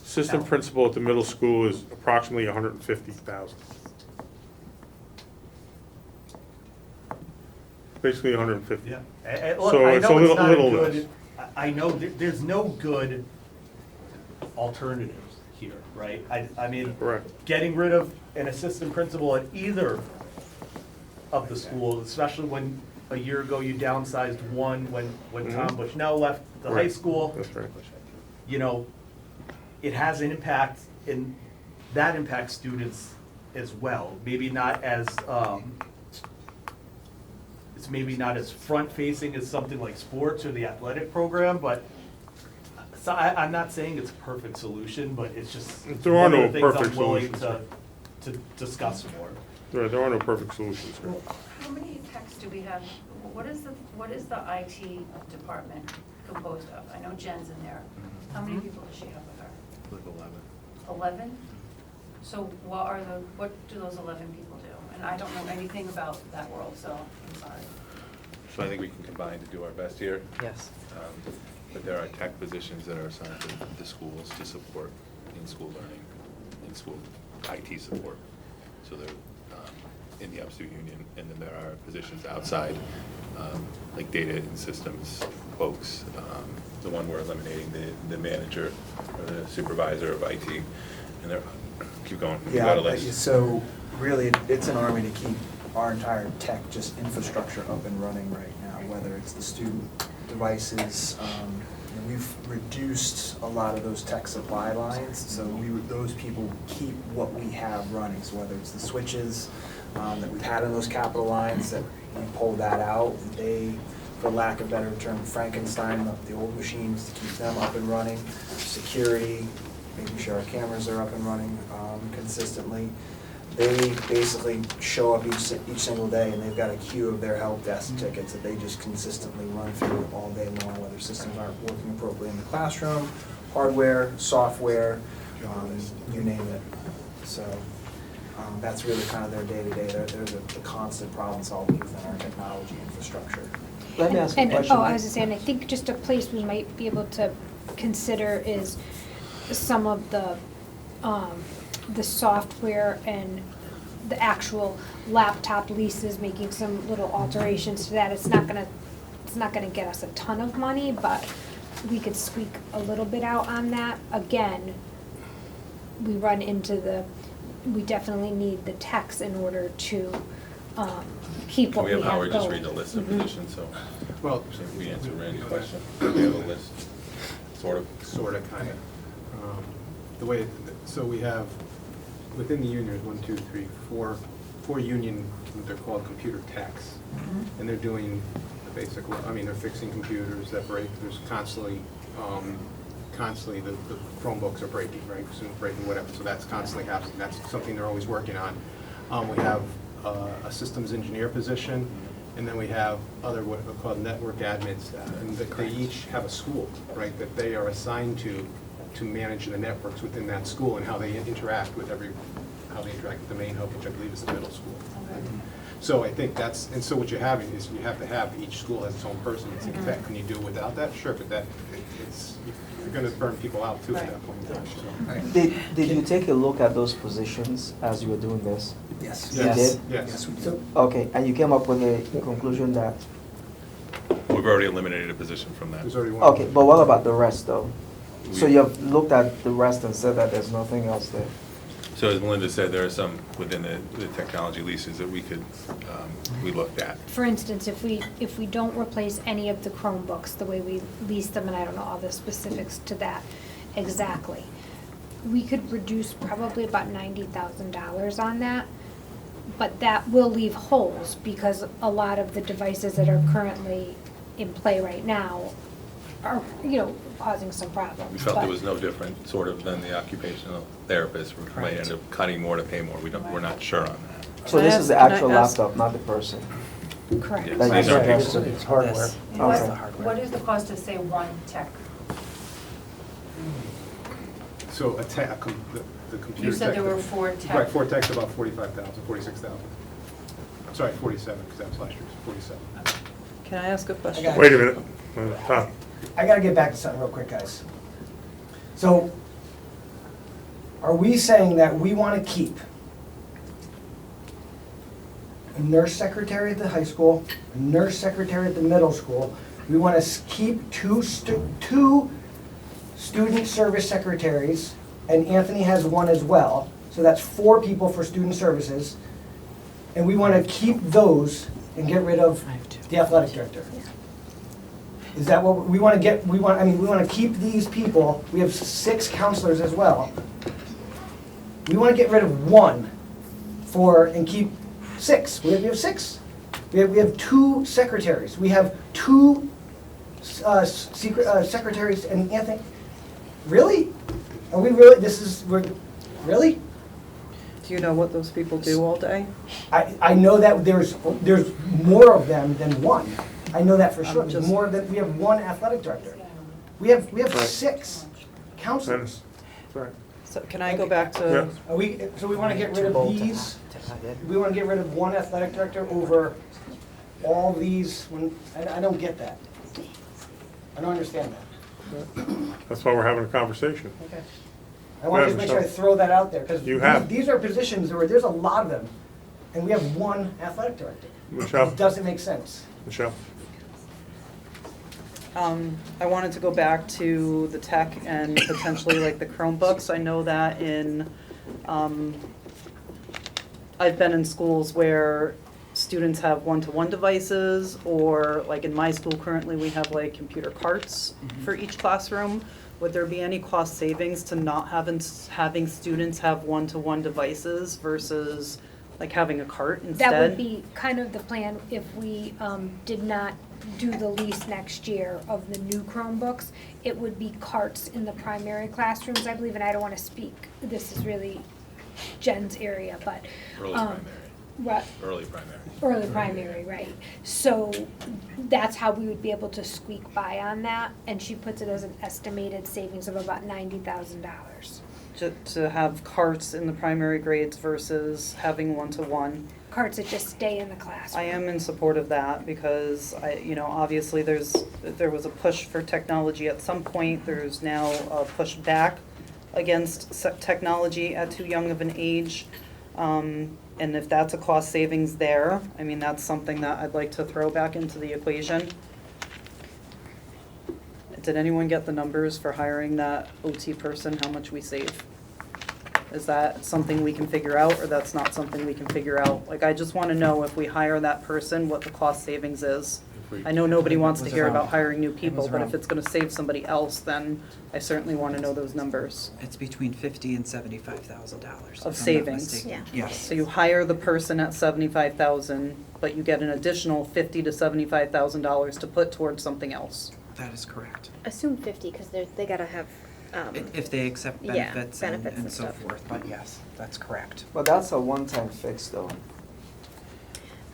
Assistant principal at the middle school is approximately 150,000. Basically 150. Yeah. And look, So I it's know a it's not a little less. good, I know there's no good alternatives here, right? I mean, Correct. getting rid of an assistant principal at either of the schools, especially when a year ago you downsized one when Tom Bushnell left the high Right. school. That's right. You know, it has an impact, and that impacts students as well. Maybe not as, it's maybe not as front-facing as something like sports or the athletic program, but, so I'm not saying it's a perfect solution, but it's just There are one of no the things perfect I'm willing solutions. to discuss more. There are no perfect solutions here. How many techs do we have? What is the IT department composed of? I know Jen's in there. How many people does she have with her? Like 11. 11? So what do those 11 people do? And I don't know anything about that world, so I'm sorry. So I think we can combine to do our best here. Yes. But there are tech positions that are assigned to the schools to support in-school learning, in-school IT support. So they're in the Upsu Union, and then there are positions outside, like data and systems folks. The one we're eliminating, the manager or the supervisor of IT, and they're, keep going. You've got a list. So really, it's an army to keep our entire tech, just infrastructure up and running right now, whether it's the student devices. We've reduced a lot of those tech supply lines, so those people keep what we have running. So whether it's the switches that we've had in those capital lines, that we pull that out, they, for lack of a better term, Frankenstein up the old machines to keep them up and running. Security, making sure our cameras are up and running consistently. They basically show up each single day, and they've got a queue of their help desk tickets that they just consistently run through all day long, whether systems aren't working appropriately in the classroom, hardware, software, you name it. So that's really kind of their day-to-day. There's a constant problem solving within our technology infrastructure. Let me ask you a question. Oh, I was just saying, I think just a place we might be able to consider is some of the software and the actual laptop leases, making some little alterations to that. It's not gonna get us a ton of money, but we could squeak a little bit out on that. Again, we run into we definitely need the techs in order to keep Can what we we have have Howard just going. read the list of Mhm. positions, so, Well, so we answer Randy's question? We have a list, sort of. sort of, kind of. The way, so we have, within the union, there's 1, 2, 3, 4 union, what they're called computer techs. And they're doing the basic, they're fixing computers that break. There's constantly the Chromebooks are breaking, right? Soon breaking, whatever. So that's constantly happening. That's something they're always working on. We have a systems engineer position, and then we have other what are called network admin staff. And they each have a school, right, that they are assigned to manage the networks within that school and how they interact with how they interact with the main hub, which I believe is the middle school. So I think so what you're having is you have to have, each school has its own person. It's in fact, can you do it without that? Sure, but you're gonna burn people out too at that point in time, so. Did you take a look at those positions as you were doing this? Yes. You did? Yes. we do. Okay, and you came up with a conclusion that, We've already eliminated a position from that. There's already one. okay, but what about the rest though? So you have looked at the rest and said that there's nothing else there? So as Melinda said, there are some within the technology leases that we looked at. For instance, if we don't replace any of the Chromebooks the way we lease them, and I don't know all the specifics to that exactly, we could reduce probably about $90,000 on that, but that will leave holes because a lot of the devices that are currently in play right now are, causing some problems. We felt But- it was no different, sort of, than the occupational therapist. We might end up cutting more to pay more. We're not sure on that. So this is the Can I actual ask- laptop, not the person? Correct. Yes, Like these you are said, people. It's hardware. This. What, Okay. what is the cost of, say, one tech? So the computer. You said tech- there were 4 tech. Right, 4 techs, about 45,000, 46,000. Sorry, 47, because that was last year's, 47. Can I ask a question? Okay. Wait a minute, Tom. I gotta get back to something real quick, guys. So, are we saying that we wanna keep a nurse secretary at the high school, a nurse secretary at the middle school? We wanna keep two student service secretaries, and Anthony has one as well, so that's 4 people for student services. And we wanna keep those and get rid of the athletic director. Is that what, we wanna keep these people, we have 6 counselors as well. We wanna get rid of 1 and keep 6, we have 6. We have 2 secretaries, we have 2 secretaries, and Anthony, really? Are we really, really? Do you know what those people do all day? I know that there's more of them than 1. I know that for sure. just- More than, we have 1 athletic director. We have 6 counselors. Sorry. So can I go back Yeah. to, So we wanna get rid of these, we wanna get rid of 1 athletic director over all these, I don't get that. I don't understand that. That's why we're having a conversation. Okay. I want to just make sure I throw that out there, because You have. these are positions where there's a lot of them, and we have 1 athletic director. Michelle? It doesn't make sense. Michelle? I wanted to go back to the tech and potentially like the Chromebooks. I know that I've been in schools where students have one-to-one devices, or like in my school currently, we have like computer carts for each classroom. Would there be any cost savings to not having students have one-to-one devices versus like having a cart instead? That would be kind of the plan if we did not do the lease next year of the new Chromebooks. It would be carts in the primary classrooms, I believe, and I don't want to speak, this is really Jen's area, but. Early primary. What? Early primary. Early primary, right. So that's how we would be able to squeak by on that, and she puts it as an estimated savings of about $90,000. To have carts in the primary grades versus having one-to-one. Carts that just stay in the classroom. I am in support of that because obviously there was a push for technology at some point. There's now a push back against technology at too young of an age. And if that's a cost savings there, I mean, that's something that I'd like to throw back into the equation. did anyone get the numbers for hiring that OT person, how much we save? Is that something we can figure out, or that's not something we can figure out? Like, I just wanna know if we hire that person, what the cost savings is. I know nobody wants to hear about hiring new people, but if it's gonna save somebody else, then I certainly wanna know those numbers. It's between $50,000 and $75,000. Of savings. Yes. So you hire the person at 75,000, but you get an additional $50,000 to $75,000 to put towards something else. That is correct. Assume 50, because they gotta have, If they accept yeah, benefits benefits and and so stuff. forth, but yes, that's correct. But that's a one-time fix though.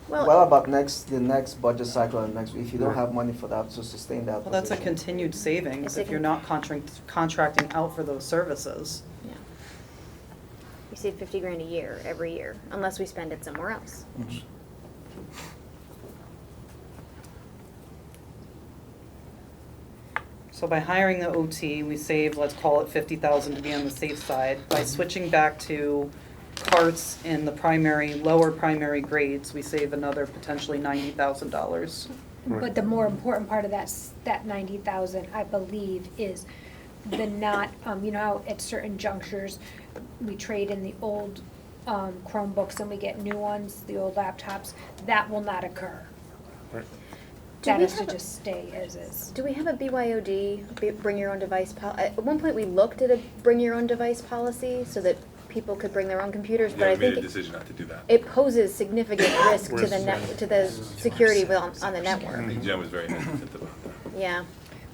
well. What about the next budget cycle and next, if you don't have money for that to sustain that Well, that's a position? continued savings It's a if you're not contracting out for those services. Yeah. We save 50 grand a year, every year, unless we spend it somewhere else. So by hiring the OT, we save, let's call it 50,000 to be on the safe side. By switching back to carts in the lower primary grades, we save another potentially $90,000. But the more important part of that 90,000, I believe, is the not, you know, how at certain junctures, we trade in the old Chromebooks and we get new ones, the old laptops, that will not occur. Right. Do That we is to have a- just stay as is. Do we have a BYOD, bring your own device at one point we looked at a bring your own device policy so that people could bring their own computers, but Yeah, I we made think a decision not to do that. it poses significant risk to the security on the network. I think Jen was very hesitant about that. Yeah.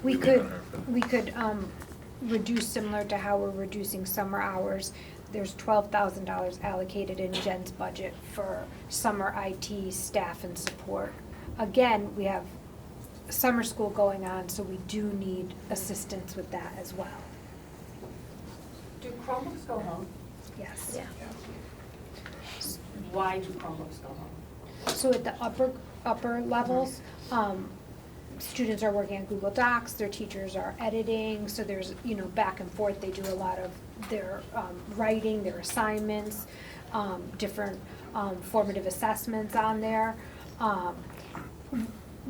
We lean on could, her for that. we could reduce similar to how we're reducing summer hours. There's $12,000 allocated in Jen's budget for summer IT staff and support. Again, we have summer school going on, so we do need assistance with that as well. Do Chromebooks go home? Yes. Yeah. Why do Chromebooks go home? So at the upper levels, students are working on Google Docs, their teachers are editing, so there's, you know, back and forth. They do a lot of their writing, their assignments, different formative assessments on there.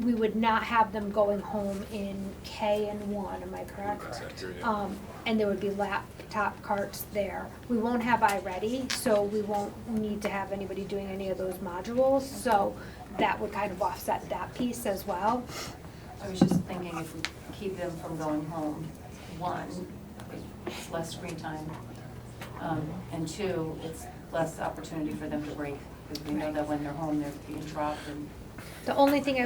We would not have them going home in K and 1, am I correct? That's accurate, yeah. And there would be laptop carts there. We won't have iReady, so we won't need to have anybody doing any of those modules, so that would kind of offset that piece as well. I was just thinking if we keep them from going home, one, it's less screen time, and two, it's less opportunity for them to break, because we know that when they're home, they're being dropped and. The only thing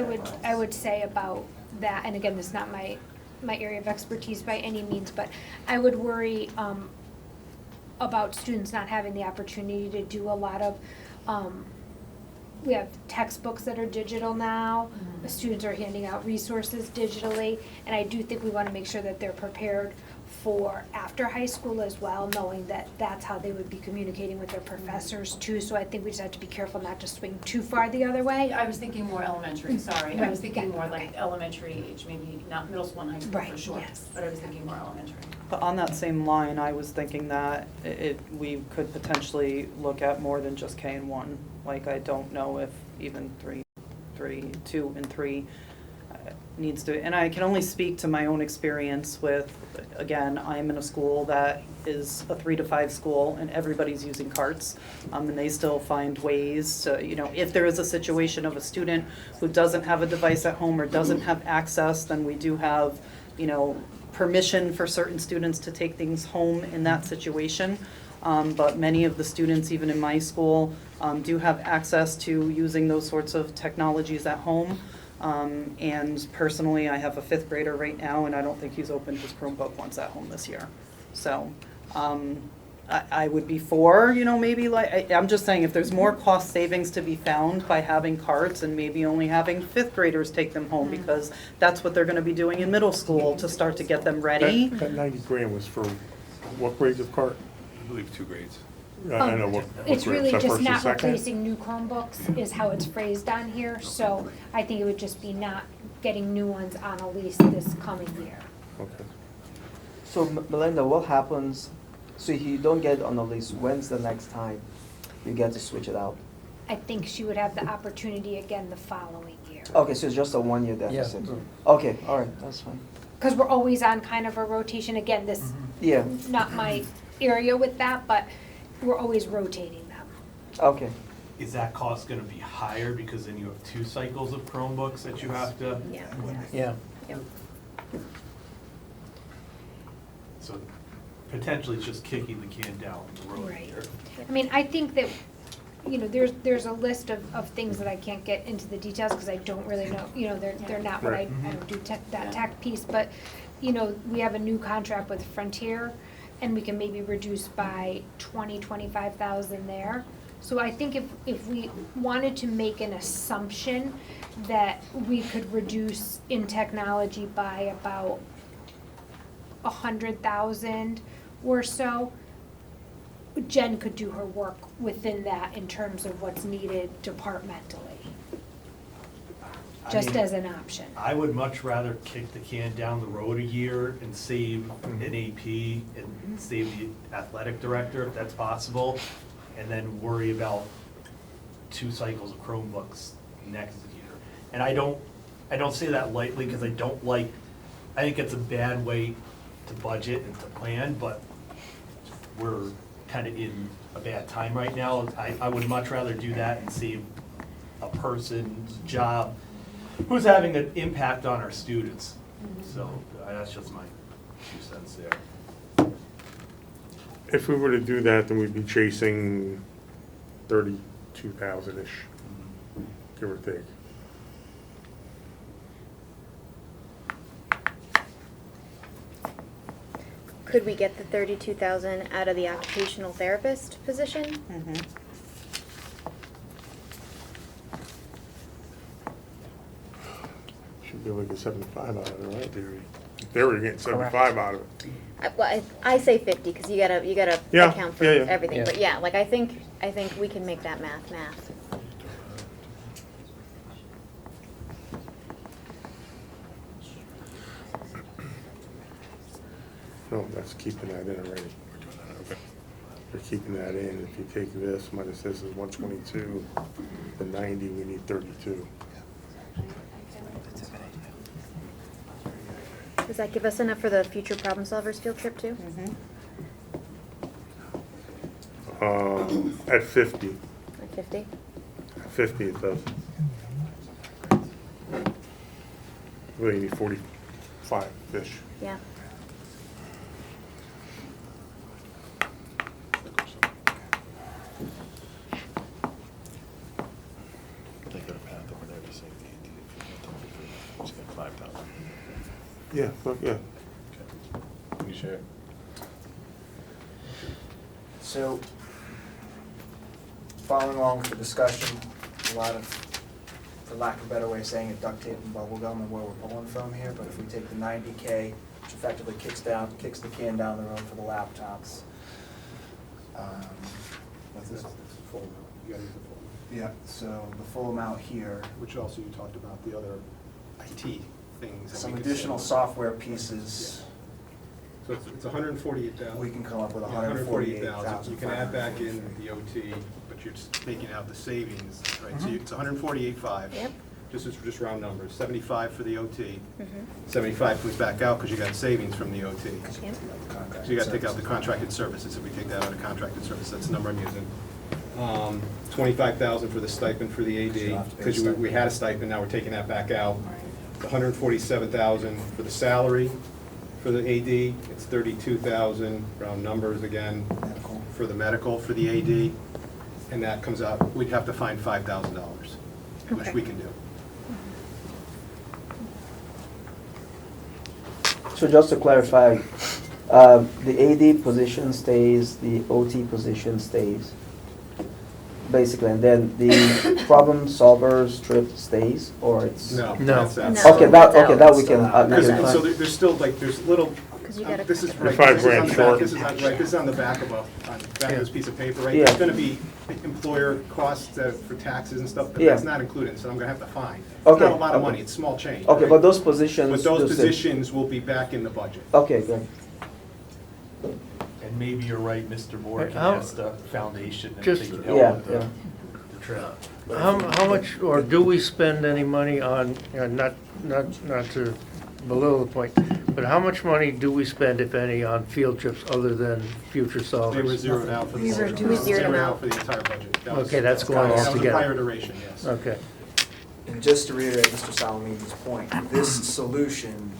I would say about that, and again, this is not my area of expertise by any means, but I would worry about students not having the opportunity to do a lot of, we have textbooks that are digital now, the students are handing out resources digitally, and I do think we want to make sure that they're prepared for after high school as well, knowing that that's how they would be communicating with their professors too, so I think we just have to be careful not to swing too far the other way. I was thinking more elementary, sorry, I Right, was thinking yeah, more okay. like elementary age, maybe not middle school and high school Right, for sure, yes. but I was thinking more elementary. But on that same line, I was thinking that we could potentially look at more than just K and 1. Like, I don't know if even 2 and 3 needs to, and I can only speak to my own experience with, again, I'm in a school that is a 3 to 5 school and everybody's using carts. And they still find ways to, you know, if there is a situation of a student who doesn't have a device at home or doesn't have access, then we do have, you know, permission for certain students to take things home in that situation. But many of the students, even in my school, do have access to using those sorts of technologies at home. And personally, I have a 5th grader right now, and I don't think he's opened his Chromebook once at home this year. So I would be for, you know, maybe like, I'm just saying, if there's more cost savings to be found by having carts and maybe only having 5th graders take them home, because that's what they're going to be doing in middle school to start to get them ready. That 90 grand was for what grades of cart? I believe 2 grades. I know what It's grade, really is that just first and not second? replacing new Chromebooks is how it's phrased on here, so I think it would just be not getting new ones on a lease this coming year. Okay. So Melinda, what happens, so if you don't get it on the lease, when's the next time you get to switch it out? I think she would have the opportunity again the following year. Okay, so it's just a 1-year deficit? Yeah. Okay, all right, that's fine. because we're always on kind of a rotation, again, this, Yeah, not my area with that, but we're always rotating them. okay. Is that cost gonna be higher because then you have 2 cycles of Chromebooks that you have to? Yeah. Yeah. Yep. So potentially it's just kicking the can down the road Right. here. I mean, I think that, you know, there's a list of things that I can't get into the details, because I don't really know, you know, they're not what I don't do that tech piece, but, you know, we have a new contract with Frontier, and we can maybe reduce by 25,000 there. So I think if we wanted to make an assumption that we could reduce in technology by about 100,000 or so, Jen could do her work within that in terms of what's needed departmentally, just as an option. I would much rather kick the can down the road a year and save an AP and save the athletic director if that's possible, and then worry about 2 cycles of Chromebooks next year. And I don't say that lightly, because I think it's a bad way to budget and to plan, but we're kind of in a bad time right now. I would much rather do that and save a person's job who's having an impact on our students. So that's just my 2 cents there. If we were to do that, then we'd be chasing 32,000-ish, give or take. Could we get the 32,000 out of the occupational therapist position? Should be able to get 75 out of it, right? They were getting 75 out of it. I say 50, because you gotta Yeah, account for yeah. everything, Yeah. but yeah, like I think we can make that math. No, that's keeping that in already. We're keeping that in. If you take this, minus this is 122, the 90, we need 32. Does that give us enough for the future problem solvers field trip too? At 50. At 50? At 50 it does. Really need 45-ish. Yeah. Yeah, look, yeah. You share? So, following along with the discussion, a lot of, for lack of a better way of saying it, duct tape and bubble gum and where we're pulling from here, but if we take the 90K, which effectively kicks the can down the road for the laptops. What's this? Full amount. You gotta use the full amount. Yeah, so the full amount here, Which also you talked about the other IT things. that some we could additional save. software pieces, So it's 148,000. we can come up with Yeah, 148,000. You can add back in the OT, but you're just taking out the savings, right? So it's 148.5. Yep. Just round numbers, 75 for the OT. Mhm. 75 comes back out because you got savings from the OT. Yep. So you gotta take out the contracted services. If we take that out of contracted services, that's the number I'm using. 25,000 for the stipend for the AD, because we had a stipend, now we're taking that back out. 147,000 for the salary for the AD, it's 32,000, round numbers again, Medical. for the medical for the AD, and that comes out, we'd have to find $5,000, which Okay. we can do. So just to clarify, the AD position stays, the OT position stays, basically, and then the problem solvers trip stays, or it's? No. No. that's out. Okay, that we can, Because, we can so find. there's still, like, there's little, Because you gotta. this is, You're right, 5 this is on grand the short. back, this is on, right, this is on the back of this piece of paper, right? Yeah. There's gonna be employer costs for taxes and stuff, but Yeah. that's not included, so I'm gonna have to find. It's Okay, not a lot of okay. money, it's small change. Okay, right? but those positions. But those do stay. positions will be back in the budget. Okay, good. And maybe you're right, Mr. Moore can How- ask the foundation if Just- they can help Yeah, with yeah. the trip. How much, or do we spend any money on, not to belittle the point, But how much money do we spend, if any, on field trips other than Future They were Solvers? zeroed out for the These are budget. We zeroed them out. For the entire budget. Okay, that's going all That was a together. prior duration, yes. Okay. And just to reiterate Mr. Salamini's point, this solution,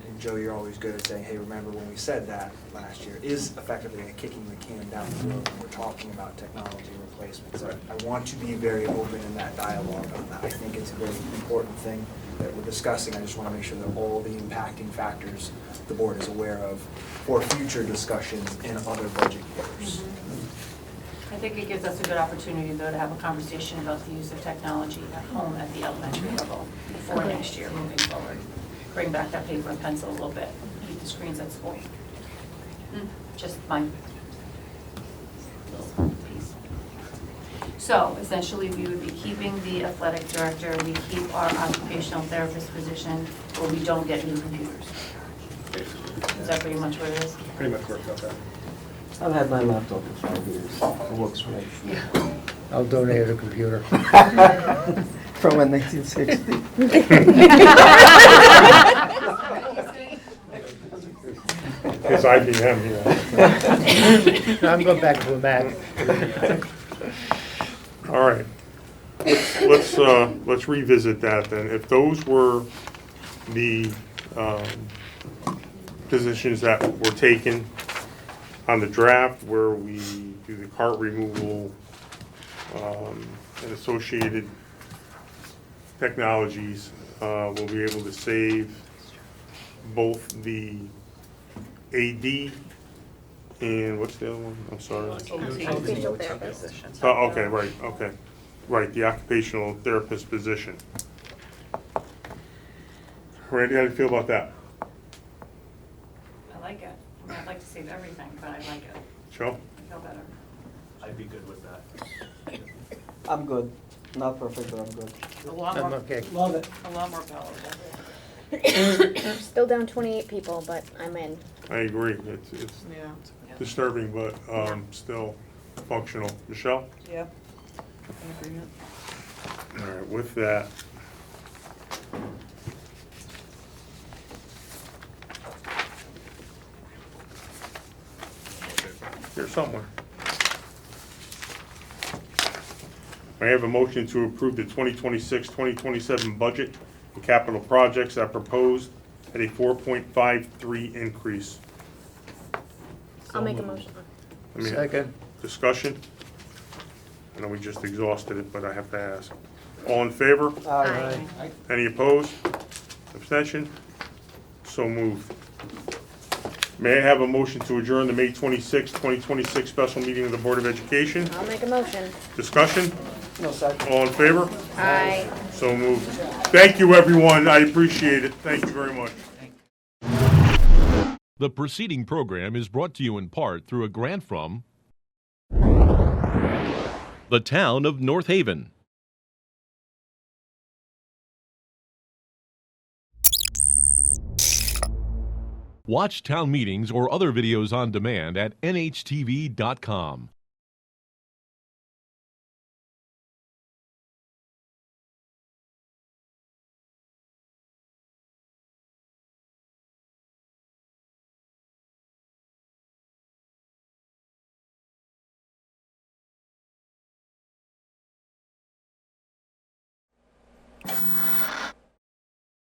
and Joe, you're always good at saying, hey, remember when we said that last year, is effectively a kicking the can down the road when we're talking about technology replacements. I want to be very open in that dialogue on that. I think it's a very important thing that we're discussing. I just want to make sure that all the impacting factors the board is aware of for future discussions in other budget years. I think it gives us a good opportunity, though, to have a conversation about the use of technology at home at the elementary level for next year moving forward. Bring back that paper and pencil a little bit, keep the screens at school. Just my little piece. So essentially, we would be keeping the athletic director, we keep our occupational therapist position, but we don't get new computers. Is that pretty much what it is? Pretty much worked out that. I've had my laptop for 5 years. It works great. I'll donate a computer. From a 1960. It's IBM, yeah. I'm going back to a Mac. All right. Let's revisit that then. If those were the positions that were taken on the draft where we do the cart removal and associated technologies, we'll be able to save both the AD and what's the other one? I'm sorry. Occupational therapist. Oh, okay, right, okay. Right, the occupational therapist position. Randy, how do you feel about that? I like it. I'd like to save everything, but I like it. Joe? I feel better. I'd be good with that. I'm good. Not perfect, but I'm good. A lot I'm more, okay. Love it. a lot more palatable. Still down 28 people, but I'm in. I agree. It's Yeah. disturbing, but still functional. Michelle? Yeah. In agreement. All right, with that. Here somewhere. I have a motion to approve the 2026-2027 budget and capital projects that proposed at a 4.53 increase. I'll make a motion. I mean, Second. discussion? I know we just exhausted it, but I have to ask. All in favor? Aye. Any opposed? Abstention? So moved. May I have a motion to adjourn the May 26, 2026 special meeting of the Board of Education? I'll make a motion. Discussion? No, second. All in favor? Aye. So moved. Thank you, everyone. I appreciate it. Thank you very much. The preceding program is brought to you in part through a grant from the town of North Haven. Watch town meetings or other videos on demand at nhtv.com.